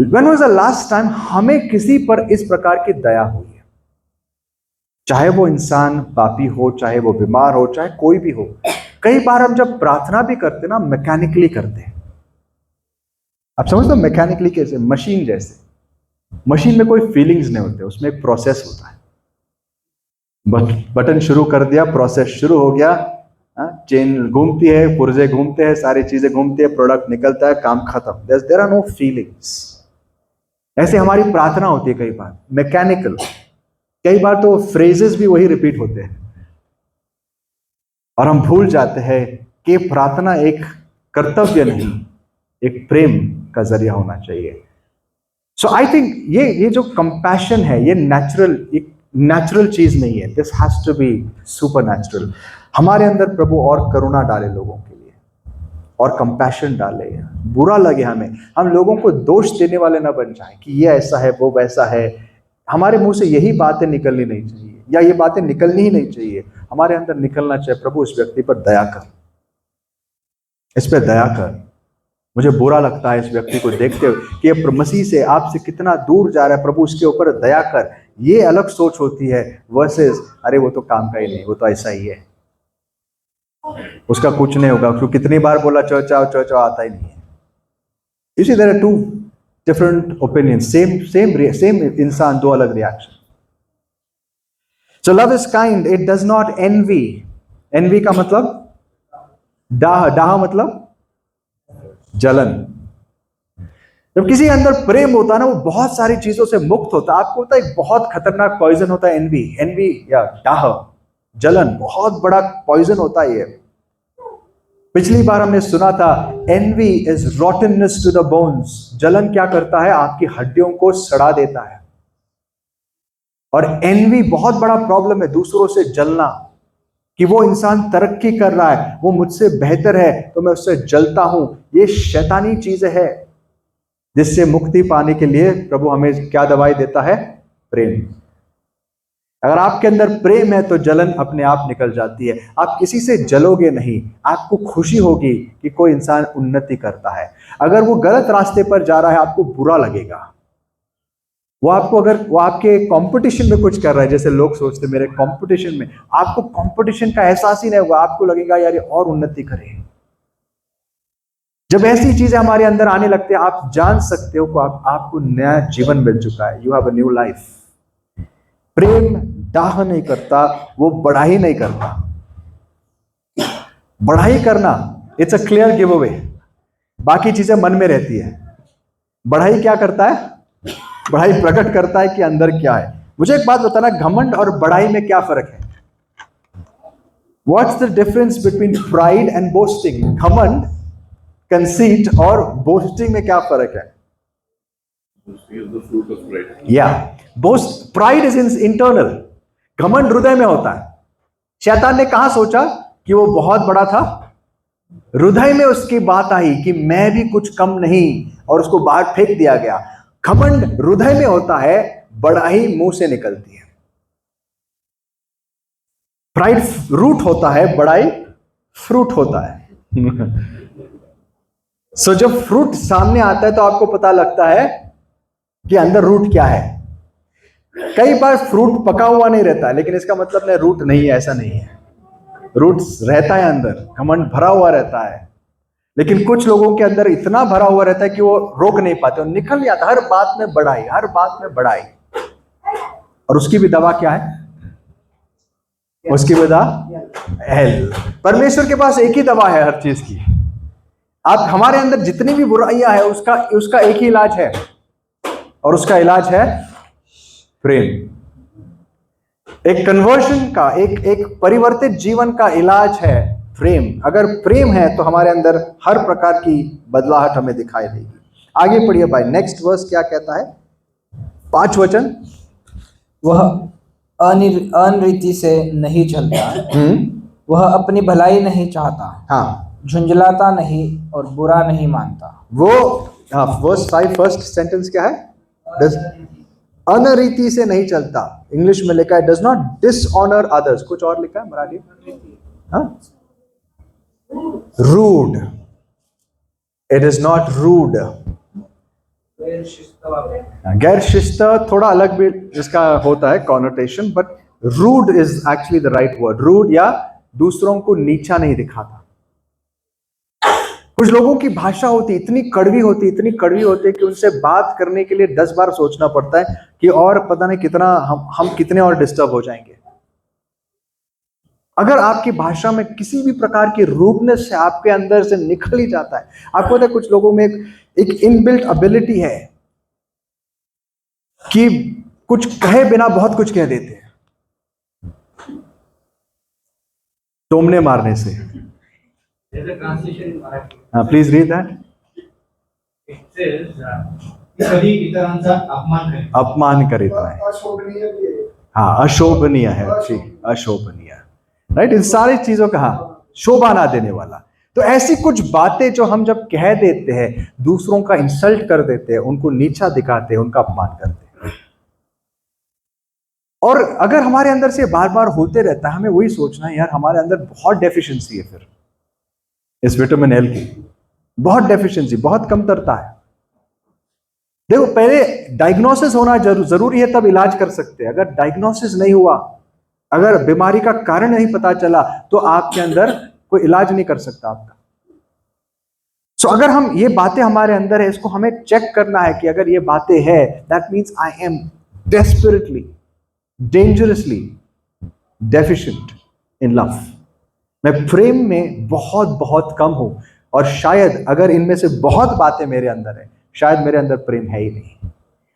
When was the last time हमें किसी पर इस प्रकार की दया हुई है? चाहे वो इंसान पापी हो, चाहे वो बीमार हो, चाहे कोई भी हो। कई बार हम जब प्रार्थना भी करते ना, मैकेनिकली करते हैं। आप समझते हो मैकेनिकली कैसे? मशीन जैसे। मशीन में कोई फीलिंग्स नहीं होते, उसमें एक प्रोसेस होता है। बटन शुरू कर दिया, प्रोसेस शुरू हो गया, चेन घूमती है, पुर्जे घूमते हैं, सारी चीजें घूमती है, प्रोडक्ट निकलता है, काम खत्म। There are no feelings. ऐसे हमारी प्रार्थना होती है कई बार मैकेनिकल, कई बार तो फ्रेजेस भी वही रिपीट होते हैं और हम भूल जाते हैं कि प्रार्थना एक कर्तव्य नहीं, एक प्रेम का जरिया होना चाहिए। सो आई थिंक ये जो कंपैशन है, ये नेचुरल चीज नहीं है। This has to be super natural. हमारे अंदर प्रभु और करुणा डाले लोगों के लिए, और कंपैशन डाले। बुरा लगे हमें, हम लोगों को दोष देने वाले ना बन जाए कि ये ऐसा है, वो वैसा है। हमारे मुंह से यही बातें निकलनी नहीं चाहिए, या ये बातें निकलनी ही नहीं चाहिए। हमारे अंदर निकलना चाहिए, प्रभु इस व्यक्ति पर दया कर, इस पर दया कर। मुझे बुरा लगता है इस व्यक्ति को देखते हुए कि ये मसीह से, आपसे कितना दूर जा रहा है, प्रभु उसके ऊपर दया कर। ये अलग सोच होती है वर्सेस अरे वो तो काम का ही नहीं, वो तो ऐसा ही है, उसका कुछ नहीं होगा। क्योंकि कितनी बार बोला चो चाओ आता ही नहीं है। You see, there are two different opinions, same इंसान, दो अलग reaction. So love is kind, it does not envy. Envy का मतलब डाह मतलब जलन। जब किसी के अंदर प्रेम होता है ना, वो बहुत सारी चीजों से मुक्त होता है। आपको पता है एक बहुत खतरनाक पॉइजन होता है एनवी या डाह, जलन, बहुत बड़ा पॉइजन होता है ये। पिछली बार हमने सुना था envy is rottenness to the bones. जलन क्या करता है? आपकी हड्डियों को सड़ा देता है। और एनवी बहुत बड़ा प्रॉब्लम है, दूसरों से जलना, कि वो इंसान तरक्की कर रहा है, वो मुझसे बेहतर है तो मैं उससे जलता हूं। ये शैतानी चीज है, जिससे मुक्ति पाने के लिए प्रभु हमें क्या दवाई देता है? प्रेम। अगर आपके अंदर प्रेम है तो जलन अपने आप निकल जाती है। आप किसी से जलोगे नहीं, आपको खुशी होगी कि कोई इंसान उन्नति करता है। अगर वो गलत रास्ते पर जा रहा है, आपको बुरा लगेगा। वो आपको, अगर वो आपके कंपटीशन में कुछ कर रहा है, जैसे लोग सोचते मेरे कंपटीशन में, आपको कंपटीशन का एहसास ही नहीं होगा। आपको लगेगा यार ये और उन्नति करे। जब ऐसी चीजें हमारे अंदर आने लगते हैं, आप जान सकते हो कि आपको नया जीवन मिल चुका है। You have a new life. प्रेम डाह नहीं करता, वो बढ़ाई नहीं करता। बढ़ाई करना it's a clear give away, बाकी चीजें मन में रहती है। बढ़ाई क्या करता है? बढ़ाई प्रकट करता है कि अंदर क्या है। मुझे एक बात बताना, घमंड और बढ़ाई में क्या फर्क है? What's the difference between pride and boasting? घमंड, कंसीट और बोस्टिंग में क्या फर्क है? या बोस्ट, प्राइड इज इंटरनल, घमंड हृदय में होता है। शैतान ने कहां सोचा कि वो बहुत बड़ा था? हृदय में उसकी बात आई कि मैं भी कुछ कम नहीं, और उसको बाहर फेंक दिया गया। घमंड हृदय में होता है, बढ़ाई मुंह से निकलती है। प्राइड रूट होता है, बढ़ाई फ्रूट होता है। सो जब फ्रूट सामने आता है तो आपको पता लगता है कि अंदर रूट क्या है। कई बार फ्रूट पका हुआ नहीं रहता है, लेकिन इसका मतलब नहीं रूट नहीं है, ऐसा नहीं है। रूट रहता है अंदर, घमंड भरा हुआ रहता है। लेकिन कुछ लोगों के अंदर इतना भरा हुआ रहता है कि वो रोक नहीं पाते, निकल जाता, हर बात में बढ़ाई, हर बात में बढ़ाई। और उसकी भी दवा क्या है? उसकी भी दवा हेल। परमेश्वर के पास एक ही दवा है हर चीज की। आप, हमारे अंदर जितनी भी बुराइयां है, उसका एक ही इलाज है, और उसका इलाज है प्रेम। एक कन्वर्शन का, एक परिवर्तित जीवन का इलाज है प्रेम। अगर प्रेम है तो हमारे अंदर हर प्रकार की बदलाहट हमें दिखाई देगी। आगे पढ़िए भाई, नेक्स्ट वर्स क्या कहता है? 5 वचन। वह अनरीति से नहीं चलता, वह अपनी भलाई नहीं चाहता, हाँ, झुंझलाता नहीं और बुरा नहीं मानता। वो, हाँ, वर्स 5 फर्स्ट सेंटेंस क्या है? अनरीति से नहीं चलता। इंग्लिश में लिखा है डज नॉट डिसऑनर अदर्स। कुछ और लिखा है मराठी? हाँ, rude. It is not rude. गैर शिस्त थोड़ा अलग भी इसका होता है connotation, but rude is actually the right word. Rude या दूसरों को नीचा नहीं दिखाता। कुछ लोगों की भाषा होती इतनी कड़वी होती, इतनी कड़वी होती है कि उनसे बात करने के लिए 10 बार सोचना पड़ता है कि और पता नहीं कितना हम कितने और डिस्टर्ब हो जाएंगे। अगर आपकी भाषा में किसी भी प्रकार की रूडनेस से आपके अंदर से निकल ही जाता है। आपको पता है कुछ लोगों में एक इनबिल्ट एबिलिटी है कि कुछ कहे बिना बहुत कुछ कह देते हैं, टोमने मारने से। Please read that. कधी इतरांचा अपमान करीत नाही। हाँ, अशोभनीय है जी, अशोभनीय, राइट। इन सारी चीजों का हाँ, शोभा ना देने वाला। तो ऐसी कुछ बातें जो हम जब कह देते हैं, दूसरों का इंसल्ट कर देते हैं, उनको नीचा दिखाते हैं, उनका अपमान करते हैं। और अगर हमारे अंदर से बार बार होते रहता है, हमें वही सोचना है, यार हमारे अंदर बहुत डेफिशिएंसी है फिर इस विटामिन एल की, बहुत डेफिशिएंसी, बहुत कमतरता है। देखो, पहले डायग्नोसिस होना जरूरी है, तब इलाज कर सकते हैं। अगर डायग्नोसिस नहीं हुआ, अगर बीमारी का कारण नहीं पता चला, तो आपके अंदर कोई इलाज नहीं कर सकता आपका। सो अगर हम ये बातें हमारे अंदर है, इसको हमें चेक करना है कि अगर ये बातें है, that means I am desperately, dangerously deficient in love. मैं प्रेम में बहुत बहुत कम हूं, और शायद अगर इनमें से बहुत बातें मेरे अंदर है, शायद मेरे अंदर प्रेम है ही नहीं।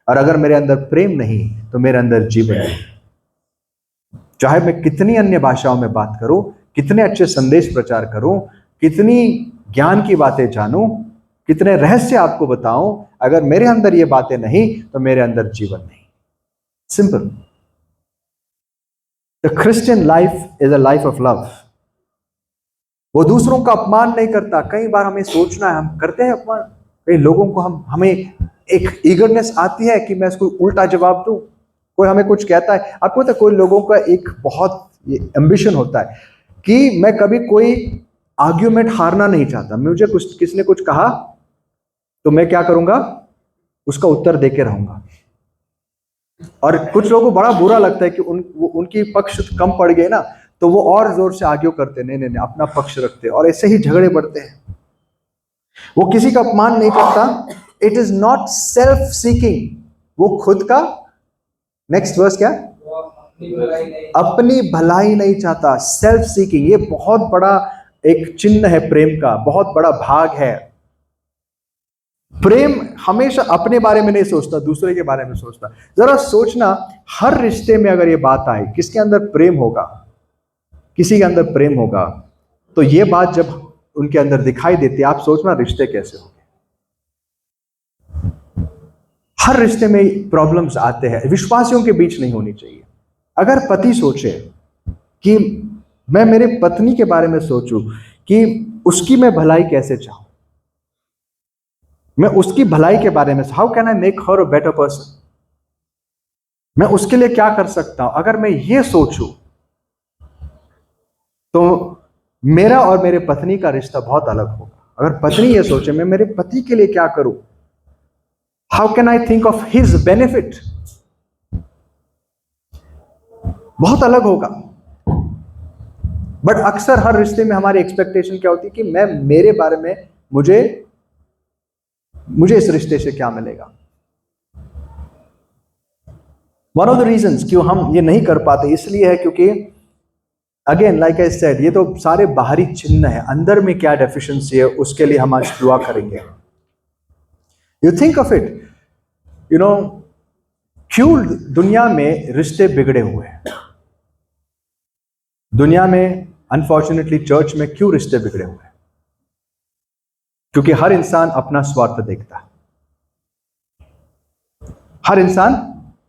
और अगर मेरे अंदर प्रेम नहीं, तो मेरे अंदर जीवन नहीं। चाहे मैं कितनी अन्य भाषाओं में बात करूं, कितने अच्छे संदेश प्रचार करूं, कितनी ज्ञान की बातें जानूं, कितने रहस्य आपको बताऊं, अगर मेरे अंदर ये बातें नहीं, तो मेरे अंदर जीवन नहीं। Simple. The Christian life is a life of love. वो दूसरों का अपमान नहीं करता। कई बार हमें सोचना है, हम करते हैं अपमान। कई लोगों को हमें एक ईगरनेस आती है कि मैं इसको उल्टा जवाब दूं। कोई हमें कुछ कहता है, आपको पता है कोई लोगों का एक बहुत एम्बिशन होता है कि मैं कभी कोई आर्ग्यूमेंट हारना नहीं चाहता। मुझे कुछ किसी ने कुछ कहा तो मैं क्या करूंगा, उसका उत्तर देके रहूंगा। और कुछ लोगों को बड़ा बुरा लगता है कि उनकी पक्ष कम पड़ गए ना, तो वो और जोर से आर्ग्यू करते, नहीं, अपना पक्ष रखते, और ऐसे ही झगड़े बढ़ते हैं। वो किसी का अपमान नहीं करता। It is not self seeking. वो खुद का, नेक्स्ट वर्स क्या, अपनी भलाई नहीं चाहता। सेल्फ सीकिंग, ये बहुत बड़ा एक चिन्ह है प्रेम का, बहुत बड़ा भाग है। प्रेम हमेशा अपने बारे में नहीं सोचता, दूसरे के बारे में सोचता। जरा सोचना, हर रिश्ते में अगर ये बात आए, किसके अंदर प्रेम होगा, किसी के अंदर प्रेम होगा, तो ये बात जब उनके अंदर दिखाई देती है, आप सोचना रिश्ते कैसे होंगे। हर रिश्ते में प्रॉब्लम्स आते हैं, विश्वासियों के बीच नहीं होनी चाहिए। अगर पति सोचे कि मैं मेरे पत्नी के बारे में सोचूं कि उसकी मैं भलाई कैसे चाहूं, मैं उसकी भलाई के बारे में, how can I make her a better person, मैं उसके लिए क्या कर सकता हूं, अगर मैं ये सोचूं, तो मेरा और मेरे पत्नी का रिश्ता बहुत अलग होगा। अगर पत्नी ये सोचे मैं मेरे पति के लिए क्या करूं, how can I think of his benefit, बहुत अलग होगा। बट अक्सर हर रिश्ते में हमारी एक्सपेक्टेशन क्या होती है कि मैं, मेरे बारे में, मुझे इस रिश्ते से क्या मिलेगा। वन ऑफ द रीजंस क्यों हम ये नहीं कर पाते इसलिए है क्योंकि अगेन लाइक आई सेड, ये तो सारे बाहरी चिन्ह है, अंदर में क्या डेफिशिएंसी है उसके लिए हम आज दुआ करेंगे। You think of it, you know, क्यों दुनिया में रिश्ते बिगड़े हुए हैं? दुनिया में अनफॉर्चुनेटली चर्च में क्यों रिश्ते बिगड़े हुए हैं? क्योंकि हर इंसान अपना स्वार्थ देखता है। हर इंसान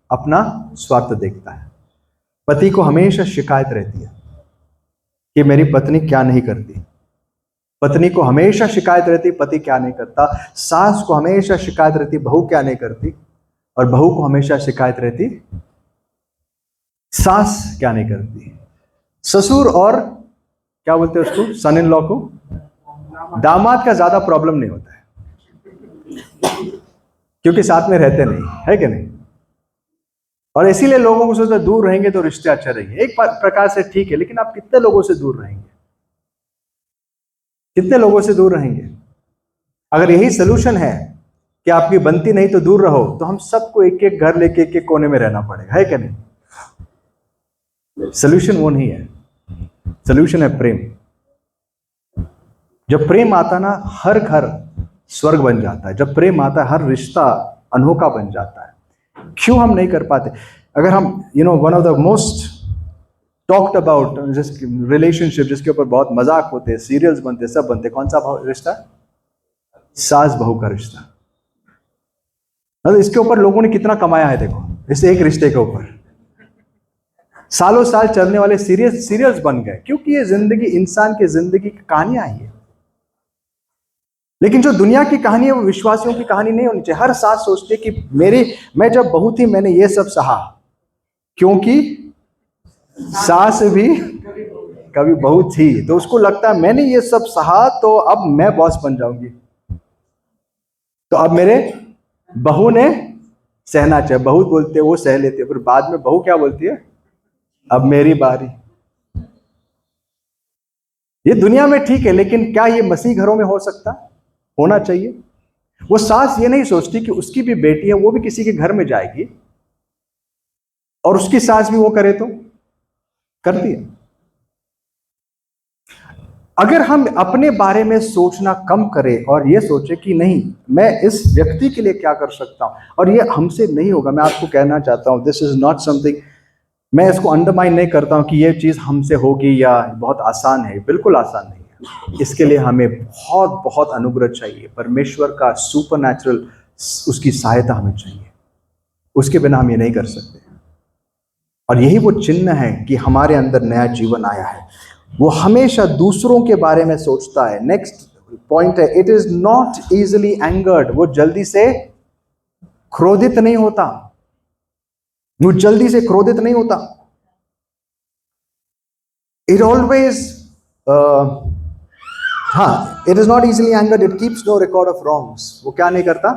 अपना स्वार्थ देखता है। पति को हमेशा शिकायत रहती है कि मेरी पत्नी क्या नहीं करती। पत्नी को हमेशा शिकायत रहती, पति क्या नहीं करता। सास को हमेशा शिकायत रहती, बहू क्या नहीं करती। और बहू को हमेशा शिकायत रहती, सास क्या नहीं करती। ससुर और क्या बोलते हैं उसको, सन इन लॉ को, दामाद का ज्यादा प्रॉब्लम नहीं होता है क्योंकि साथ में रहते नहीं, है कि नहीं? और इसीलिए लोगों को सोचते दूर रहेंगे तो रिश्ते अच्छे रहेंगे। एक प्रकार से ठीक है, लेकिन आप कितने लोगों से दूर रहेंगे? कितने लोगों से दूर रहेंगे? अगर यही सोल्यूशन है कि आपकी बनती नहीं तो दूर रहो, तो हम सबको एक एक घर लेके एक एक कोने में रहना पड़ेगा, है कि नहीं? सोल्यूशन वो नहीं है, सोल्यूशन है प्रेम। जब प्रेम आता ना, हर घर स्वर्ग बन जाता है। जब प्रेम आता है, हर रिश्ता अनोखा बन जाता है। क्यों हम नहीं कर पाते? अगर हम one of the most talked about relationship, जिसके ऊपर बहुत मजाक होते हैं, सीरियल्स बनते, सब बनते, कौन सा रिश्ता? सास बहू का रिश्ता। इसके ऊपर लोगों ने कितना कमाया है, देखो, इस एक रिश्ते के ऊपर सालों साल चलने वाले सीरियल्स बन गए, क्योंकि ये जिंदगी, इंसान की जिंदगी की कहानियां है। लेकिन जो दुनिया की कहानी है वो विश्वासियों की कहानी नहीं होनी चाहिए। हर सास सोचती है कि मैं जब बहू थी मैंने ये सब सहा, क्योंकि सास भी कभी बहू थी, तो उसको लगता है मैंने ये सब सहा तो अब मैं बॉस बन जाऊंगी, तो अब मेरे बहू ने सहना चाहिए। बहू बोलते वो सह लेते, फिर बाद में बहू क्या बोलती है? अब मेरी बारी। ये दुनिया में ठीक है, लेकिन क्या ये मसीह घरों में हो सकता? होना चाहिए। वो सास ये नहीं सोचती कि उसकी भी बेटी है, वो भी किसी के घर में जाएगी और उसकी सास भी वो करे तो करती है। अगर हम अपने बारे में सोचना कम करें और ये सोचे कि नहीं, मैं इस व्यक्ति के लिए क्या कर सकता हूं और ये हमसे नहीं होगा। मैं आपको कहना चाहता हूं, दिस इज नॉट समथिंग, मैं इसको अंडरमाइन नहीं करता हूं कि ये चीज हमसे होगी या बहुत आसान है। बिल्कुल आसान नहीं है। इसके लिए हमें बहुत बहुत अनुग्रह चाहिए, परमेश्वर का सुपरनैचुरल उसकी सहायता हमें चाहिए। उसके बिना हम ये नहीं कर सकते। और यही वो चिन्ह है कि हमारे अंदर नया जीवन आया है। वो हमेशा दूसरों के बारे में सोचता है। नेक्स्ट पॉइंट है, it is not easily angered. वो जल्दी से क्रोधित नहीं होता। वो जल्दी से क्रोधित नहीं होता। It always it is not easily angered, it keeps no record of wrongs. वो क्या नहीं करता?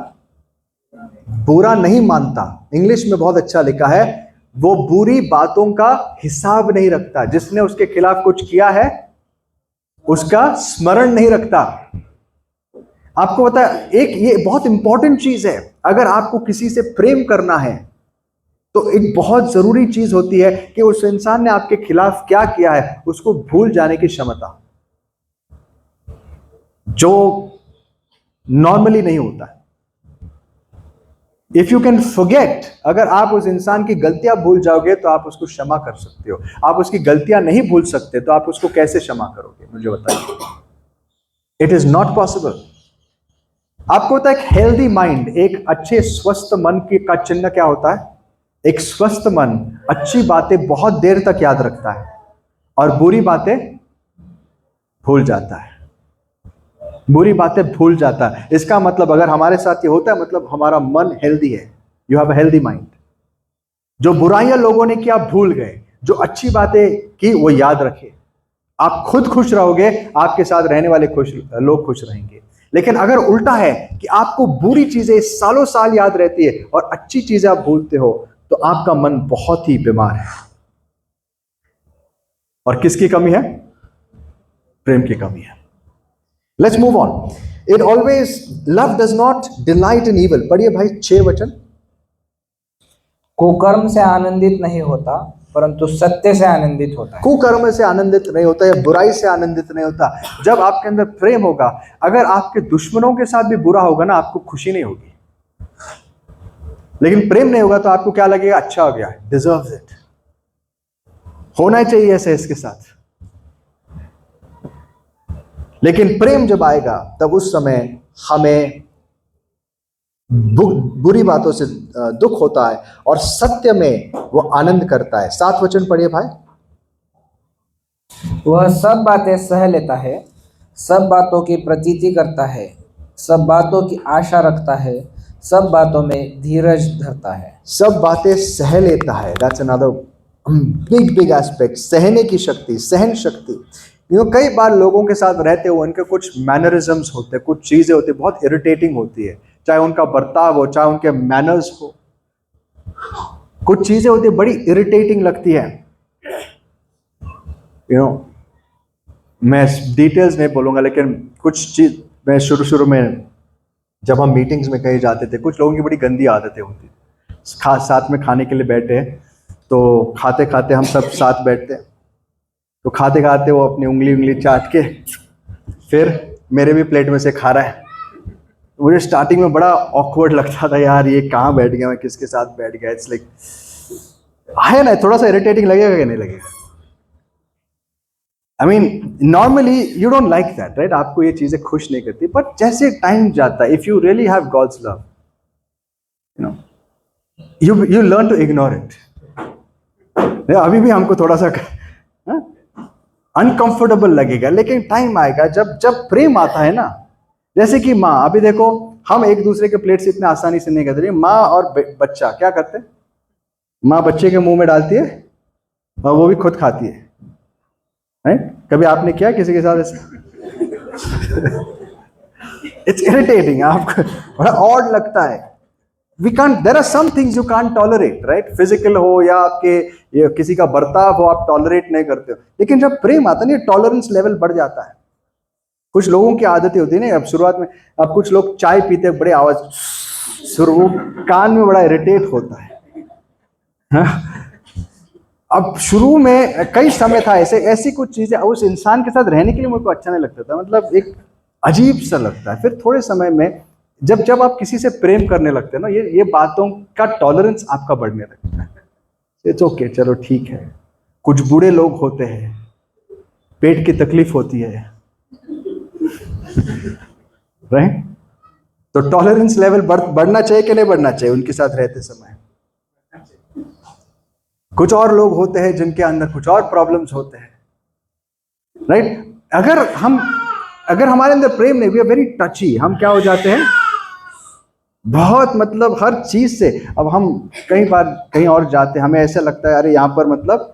बुरा नहीं मानता। इंग्लिश में बहुत अच्छा लिखा है, वो बुरी बातों का हिसाब नहीं रखता। जिसने उसके खिलाफ कुछ किया है उसका स्मरण नहीं रखता। आपको पता है, एक ये बहुत इंपॉर्टेंट चीज है। अगर आपको किसी से प्रेम करना है तो एक बहुत जरूरी चीज होती है कि उस इंसान ने आपके खिलाफ क्या किया है उसको भूल जाने की क्षमता, जो नॉर्मली नहीं होता है। इफ यू कैन फॉरगेट, अगर आप उस इंसान की गलतियां भूल जाओगे तो आप उसको क्षमा कर सकते हो। आप उसकी गलतियां नहीं भूल सकते तो आप उसको कैसे क्षमा करोगे? मुझे बताइए। It is not possible. आपको पता है, एक हेल्दी माइंड, एक अच्छे स्वस्थ मन का चिन्ह क्या होता है? एक स्वस्थ मन अच्छी बातें बहुत देर तक याद रखता है और बुरी बातें भूल जाता है। बुरी बातें भूल जाता है। इसका मतलब अगर हमारे साथ ये होता है, मतलब हमारा मन हेल्दी है। You have a healthy mind. जो बुराइयां लोगों ने किया भूल गए, जो अच्छी बातें की वो याद रखे। आप खुद खुश रहोगे, आपके साथ रहने वाले लोग खुश रहेंगे। लेकिन अगर उल्टा है कि आपको बुरी चीजें सालों साल याद रहती है और अच्छी चीजें आप भूलते हो, तो आपका मन बहुत ही बीमार है। और किसकी कमी है? प्रेम की कमी है। Let's move on. It always, love does not delight in evil. पढ़िए भाई 6 वचन। कुकर्म से आनंदित नहीं होता, परंतु सत्य से आनंदित होता है। कुकर्म से आनंदित नहीं होता या बुराई से आनंदित नहीं होता। जब आपके अंदर प्रेम होगा, अगर आपके दुश्मनों के साथ भी बुरा होगा ना, आपको खुशी नहीं होगी। लेकिन प्रेम नहीं होगा तो आपको क्या लगेगा? अच्छा हो गया, डिजर्व्स इट, होना चाहिए ऐसे इसके साथ। लेकिन प्रेम जब आएगा तब उस समय हमें बुरी बातों से दुख होता है और सत्य में वो आनंद करता है। 7 वचन पढ़िए भाई। वह सब बातें सह लेता है, सब बातों की प्रतीति करता है, सब बातों की आशा रखता है, सब बातों में धीरज धरता है। सब बातें सह लेता है। That's another big aspect. सहने की शक्ति, सहन शक्ति। कई बार लोगों के साथ रहते हुए उनके कुछ मैनरिज्म्स होते हैं, कुछ चीजें होती है बहुत इरिटेटिंग होती है, चाहे उनका बर्ताव हो, चाहे उनके मैनर्स हो। कुछ चीजें होती है बड़ी इरिटेटिंग लगती है, मैं डिटेल्स नहीं बोलूंगा, लेकिन कुछ चीज मैं शुरू में जब हम मीटिंग्स में कहीं जाते थे, कुछ लोगों की बड़ी गंदी आदतें होती थी। साथ में खाने के लिए बैठे हैं, तो खाते खाते हम सब साथ बैठते हैं, तो खाते खाते वो अपनी उंगली चाट के फिर मेरे भी प्लेट में से खा रहा है। मुझे स्टार्टिंग में बड़ा ऑकवर्ड लगता था, यार ये कहाँ बैठ गया, मैं किसके साथ बैठ गया। इट्स लाइक है ना, थोड़ा सा इरिटेटिंग लगेगा कि नहीं लगेगा? I mean normally you don't like that, right? आपको ये चीजें खुश नहीं करती, बट जैसे टाइम जाता है, if you really have God's love, you learn to ignore it. अभी भी हमको थोड़ा सा अनकंफर्टेबल लगेगा, लेकिन टाइम आएगा जब प्रेम आता है ना, जैसे कि माँ, अभी देखो हम एक दूसरे के प्लेट से इतने आसानी से नहीं करते, लेकिन माँ और बच्चा क्या करते हैं? माँ बच्चे के मुंह में डालती है और वो भी खुद खाती है, राइट? कभी आपने किया किसी के साथ ऐसा? इट्स इरिटेटिंग, आपको बड़ा ऑड लगता है। We can't, there are some things you can't tolerate, right? Physical हो या आपके ये किसी का बर्ताव हो, आप टॉलरेट नहीं करते हो, लेकिन जब प्रेम आता है ना, टॉलरेंस लेवल बढ़ जाता है। कुछ लोगों की आदतें होती है ना, अब शुरुआत में, अब कुछ लोग चाय पीते बड़े आवाज, वो कान में बड़ा इरिटेट होता है, हाँ? अब शुरू में कई समय था ऐसी कुछ चीजें, उस इंसान के साथ रहने के लिए मुझे को अच्छा नहीं लगता था, मतलब एक अजीब सा लगता है। फिर थोड़े समय में जब आप किसी से प्रेम करने लगते हैं ना, ये बातों का टॉलरेंस आपका बढ़ने लगता है। इट्स ओके, चलो ठीक है। कुछ बूढ़े लोग होते हैं, पेट की तकलीफ होती है, राइट? तो टॉलरेंस लेवल बढ़ना चाहिए कि नहीं बढ़ना चाहिए उनके साथ रहते समय? कुछ और लोग होते हैं जिनके अंदर कुछ और प्रॉब्लम्स होते हैं, राइट? अगर हमारे अंदर प्रेम नहीं, वी आर वेरी टची, हम क्या हो जाते हैं, बहुत मतलब हर चीज से। अब हम कई बार कहीं और जाते हैं, हमें ऐसा लगता है अरे यहाँ पर मतलब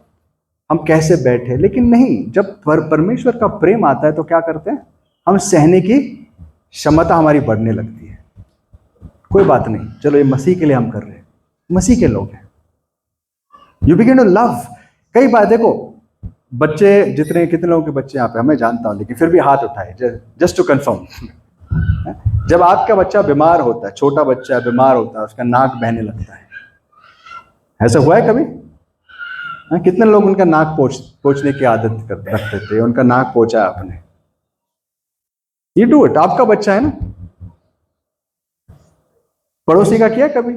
हम कैसे बैठे, लेकिन नहीं, जब परमेश्वर का प्रेम आता है तो क्या करते हैं, हम सहने की क्षमता हमारी बढ़ने लगती है। कोई बात नहीं, चलो ये मसीह के लिए हम कर रहे हैं, मसीह के लोग हैं। You begin to love. कई बार देखो, बच्चे कितने लोगों के बच्चे यहाँ पे, मैं जानता हूँ, लेकिन फिर भी हाथ उठाए जस्ट टू कंफर्म। जब आपका बच्चा बीमार होता है, छोटा बच्चा बीमार होता है, उसका नाक बहने लगता है, ऐसा हुआ है कभी? कितने लोग उनका नाक पोंछने की आदत रखते थे, उनका नाक पोंछा आपने? यू डू इट, आपका बच्चा है ना। पड़ोसी का किया कभी?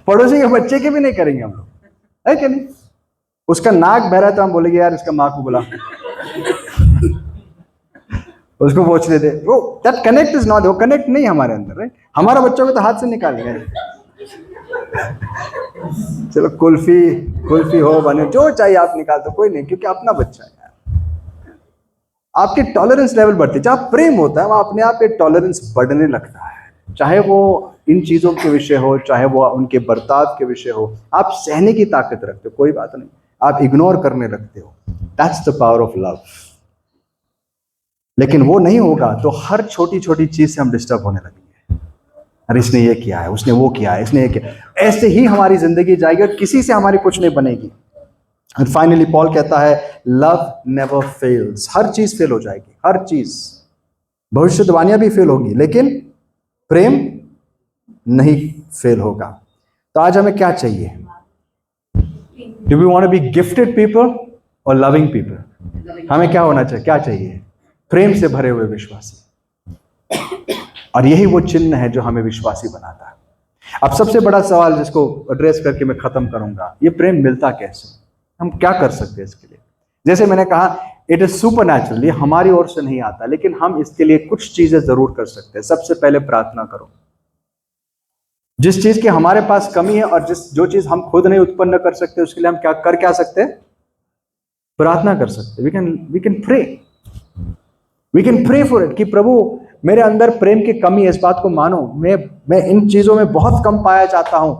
पड़ोसी के बच्चे के भी नहीं करेंगे हम लोग, है कि नहीं? उसका नाक बह रहा है तो हम बोलेंगे यार इसका माँ को बुला, उसको पूछ लेते। वो दैट कनेक्ट इज नॉट, वो कनेक्ट नहीं हमारे अंदर, राइट? हमारा बच्चों को तो हाथ से निकालेंगे, चलो कुल्फी हो, बने, जो चाहिए आप निकाल दो, कोई नहीं, क्योंकि अपना बच्चा है यार। आपकी टॉलरेंस लेवल बढ़ती है, जहाँ प्रेम होता है वहाँ अपने आप ये टॉलरेंस बढ़ने लगता है, चाहे वो इन चीजों के विषय हो, चाहे वो उनके बर्ताव के विषय हो। आप सहने की ताकत रखते हो, कोई बात नहीं, आप इग्नोर करने लगते हो। That's the power of love. लेकिन वो नहीं होगा तो हर छोटी छोटी चीज से हम डिस्टर्ब होने लगेंगे, अरे इसने ये किया है, उसने वो किया है, इसने ये किया। ऐसे ही हमारी जिंदगी जाएगी और किसी से हमारी कुछ नहीं बनेगी। और फाइनली पॉल कहता है लव नेवर फेल्स। हर चीज फेल हो जाएगी, हर चीज, भविष्यवाणियां भी फेल होगी, लेकिन प्रेम नहीं फेल होगा। तो आज हमें क्या चाहिए? Do we want to be gifted people और लविंग पीपल? हमें क्या होना चाहिए, क्या चाहिए? प्रेम से भरे हुए विश्वासी। और यही वो चिन्ह है जो हमें विश्वासी बनाता है। अब सबसे बड़ा सवाल जिसको एड्रेस करके मैं खत्म करूंगा, ये प्रेम मिलता कैसे? हम क्या कर सकते हैं इसके लिए? जैसे मैंने कहा, इट इज सुपरनैचुरल, ये हमारी ओर से नहीं आता, लेकिन हम इसके लिए कुछ चीजें जरूर कर सकते हैं। सबसे पहले प्रार्थना करो। जिस चीज की हमारे पास कमी है और जो चीज हम खुद नहीं उत्पन्न कर सकते, उसके लिए हम क्या सकते हैं? प्रार्थना कर सकते हैं। We can pray for it, कि प्रभु मेरे अंदर प्रेम की कमी है, इस बात को मानो, मैं इन चीजों में बहुत कम पाया जाता हूं,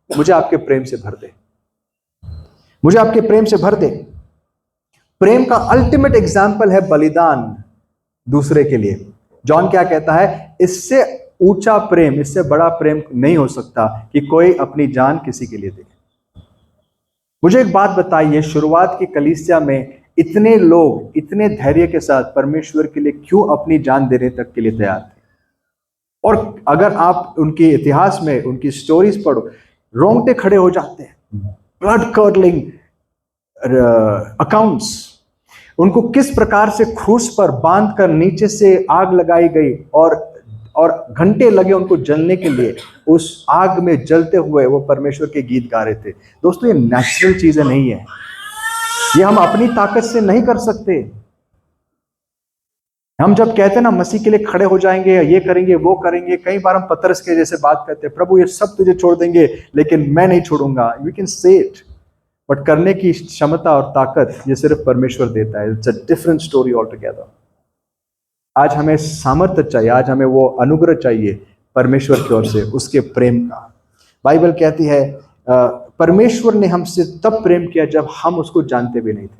मुझे आपके प्रेम से भर दे, मुझे आपके प्रेम से भर दे। प्रेम का अल्टीमेट एग्जाम्पल है बलिदान दूसरे के लिए। जॉन क्या कहता है, इससे ऊंचा प्रेम, इससे बड़ा प्रेम नहीं हो सकता कि कोई अपनी जान किसी के लिए दे। मुझे एक बात बताइए, शुरुआत की कलीसिया में इतने लोग इतने धैर्य के साथ परमेश्वर के लिए क्यों अपनी जान देने तक के लिए तैयार थे? और अगर आप उनके इतिहास में उनकी स्टोरीज पढ़ो, रोंगटे खड़े हो जाते हैं, ब्लड कर्लिंग अकाउंट्स। उनको किस प्रकार से क्रूस पर बांधकर नीचे से आग लगाई गई और घंटे लगे उनको जलने के लिए, उस आग में जलते हुए वो परमेश्वर के गीत गा रहे थे। दोस्तों, ये नेचुरल चीजें नहीं है, ये हम अपनी ताकत से नहीं कर सकते। हम जब कहते हैं ना मसीह के लिए खड़े हो जाएंगे, ये करेंगे वो करेंगे, कई बार हम पतरस के जैसे बात करते हैं, प्रभु ये सब तुझे छोड़ देंगे लेकिन मैं नहीं छोड़ूंगा। We can say it, but करने की क्षमता और ताकत ये सिर्फ परमेश्वर देता है। It's a different story all together. आज हमें सामर्थ्य चाहिए, आज हमें वो अनुग्रह चाहिए परमेश्वर की ओर से, उसके प्रेम का। बाइबल कहती है परमेश्वर ने हमसे तब प्रेम किया जब हम उसको जानते भी नहीं थे।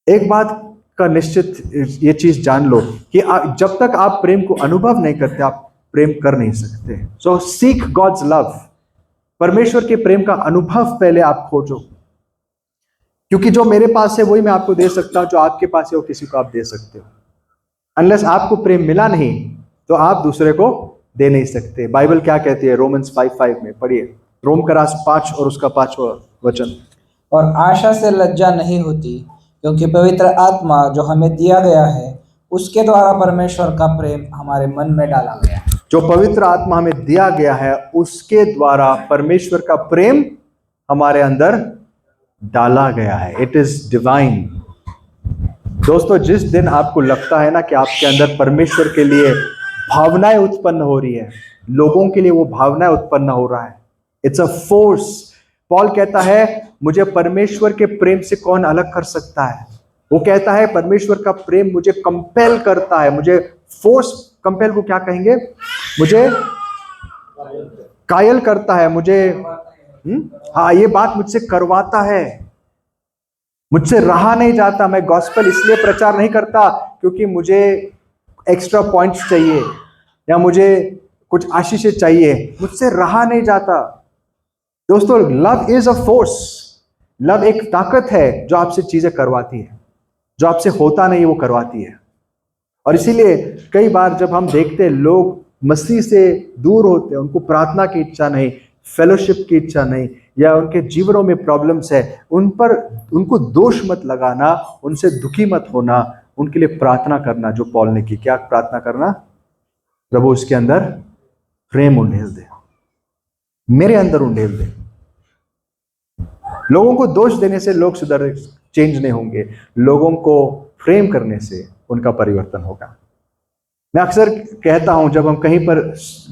एक बात का निश्चित ये चीज जान लो कि जब तक आप प्रेम को अनुभव नहीं करते, आप प्रेम कर नहीं सकते। सो सीक गॉड्स लव, परमेश्वर के प्रेम का अनुभव पहले आप खोजो, क्योंकि जो मेरे पास है वही मैं आपको दे सकता हूं, जो आपके पास है वो किसी को आप दे सकते हो। अनलेस आपको प्रेम मिला नहीं तो आप दूसरे को दे नहीं सकते। बाइबल क्या कहती है, रोमन्स 5:5 में पढ़िए, रोम का रास 5 और उसका 5वां वचन। और आशा से लज्जा नहीं होती, क्योंकि पवित्र आत्मा जो हमें दिया गया है उसके द्वारा परमेश्वर का प्रेम हमारे मन में डाला गया है। जो पवित्र आत्मा हमें दिया गया है उसके द्वारा परमेश्वर का प्रेम हमारे अंदर डाला गया है। It is divine. दोस्तों, जिस दिन आपको लगता है ना कि आपके अंदर परमेश्वर के लिए भावनाएं उत्पन्न हो रही है, लोगों के लिए वो भावनाएं उत्पन्न हो रहा है, इट्स अ फोर्स। पॉल कहता है मुझे परमेश्वर के प्रेम से कौन अलग कर सकता है। वो कहता है परमेश्वर का प्रेम मुझे कंपेल करता है, मुझे फोर्स, कंपेल को क्या कहेंगे, मुझे कायल करता है, मुझे हाँ, ये बात मुझसे करवाता है, मुझसे रहा नहीं जाता। मैं गॉस्पेल इसलिए प्रचार नहीं करता क्योंकि मुझे एक्स्ट्रा पॉइंट्स चाहिए या मुझे कुछ आशीषें चाहिए, मुझसे रहा नहीं जाता। दोस्तों, love is a force. Love एक ताकत है जो आपसे चीजें करवाती है, जो आपसे होता नहीं वो करवाती है। और इसीलिए कई बार जब हम देखते हैं लोग मसीह से दूर होते हैं, उनको प्रार्थना की इच्छा नहीं, फेलोशिप की इच्छा नहीं, या उनके जीवनों में प्रॉब्लम्स है, उनको दोष मत लगाना, उनसे दुखी मत होना, उनके लिए प्रार्थना करना जो पॉल ने की। क्या प्रार्थना करना? प्रभु उसके अंदर प्रेम उंडेल दे, मेरे अंदर उंडेल दे। लोगों को दोष देने से लोग सुधर चेंज नहीं होंगे, लोगों को प्रेम करने से उनका परिवर्तन होगा। मैं अक्सर कहता हूं जब हम कहीं पर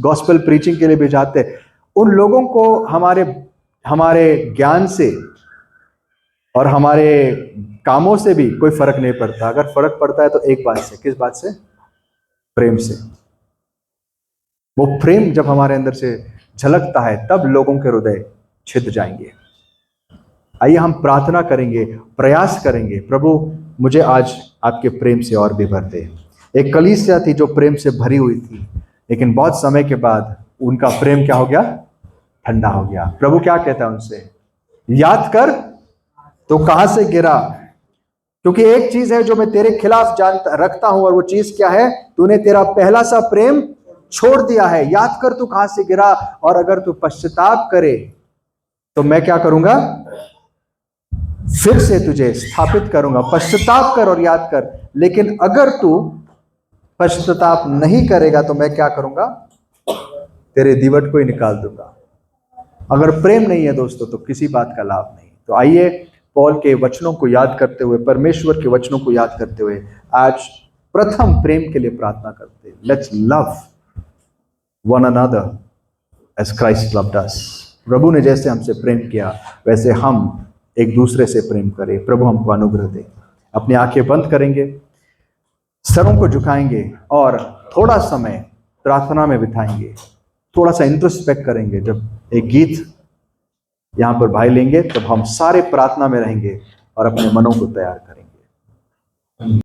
गॉस्पेल प्रीचिंग के लिए भी जाते हैं, उन लोगों को हमारे ज्ञान से और हमारे कामों से भी कोई फर्क नहीं पड़ता। अगर फर्क पड़ता है तो एक बात से, किस बात से? प्रेम से। वो प्रेम जब हमारे अंदर से झलकता है तब लोगों के हृदय छिद जाएंगे। आइए हम प्रार्थना करेंगे, प्रयास करेंगे, प्रभु मुझे आज आपके प्रेम से और भी भर दे। एक कलीसिया थी जो प्रेम से भरी हुई थी, लेकिन बहुत समय के बाद उनका प्रेम क्या हो गया? ठंडा हो गया। प्रभु क्या कहता है उनसे? याद कर तो कहां से गिरा, क्योंकि एक चीज है जो मैं तेरे खिलाफ रखता हूं, और वो चीज क्या है? तूने तेरा पहला सा प्रेम छोड़ दिया है। याद कर तू कहां से गिरा, और अगर तू पश्चाताप करे तो मैं क्या करूंगा? फिर से तुझे स्थापित करूंगा। पश्चाताप कर और याद कर। लेकिन अगर तू पश्चाताप नहीं करेगा तो मैं क्या करूंगा? तेरे दीवट को ही निकाल दूंगा। अगर प्रेम नहीं है दोस्तों तो किसी बात का लाभ नहीं। तो आइए पॉल के वचनों को याद करते हुए, परमेश्वर के वचनों को याद करते हुए आज प्रथम प्रेम के लिए प्रार्थना करते हैं। Let's love one another as Christ loved us. प्रभु ने जैसे हमसे प्रेम किया वैसे हम एक दूसरे से प्रेम करें। प्रभु हमको अनुग्रह दे। अपनी आंखें बंद करेंगे, सरों को झुकाएंगे और थोड़ा समय प्रार्थना में बिताएंगे, थोड़ा सा इंट्रोस्पेक्ट करेंगे। जब एक गीत यहाँ पर भाई लेंगे तब हम सारे प्रार्थना में रहेंगे और अपने मनों को तैयार करेंगे।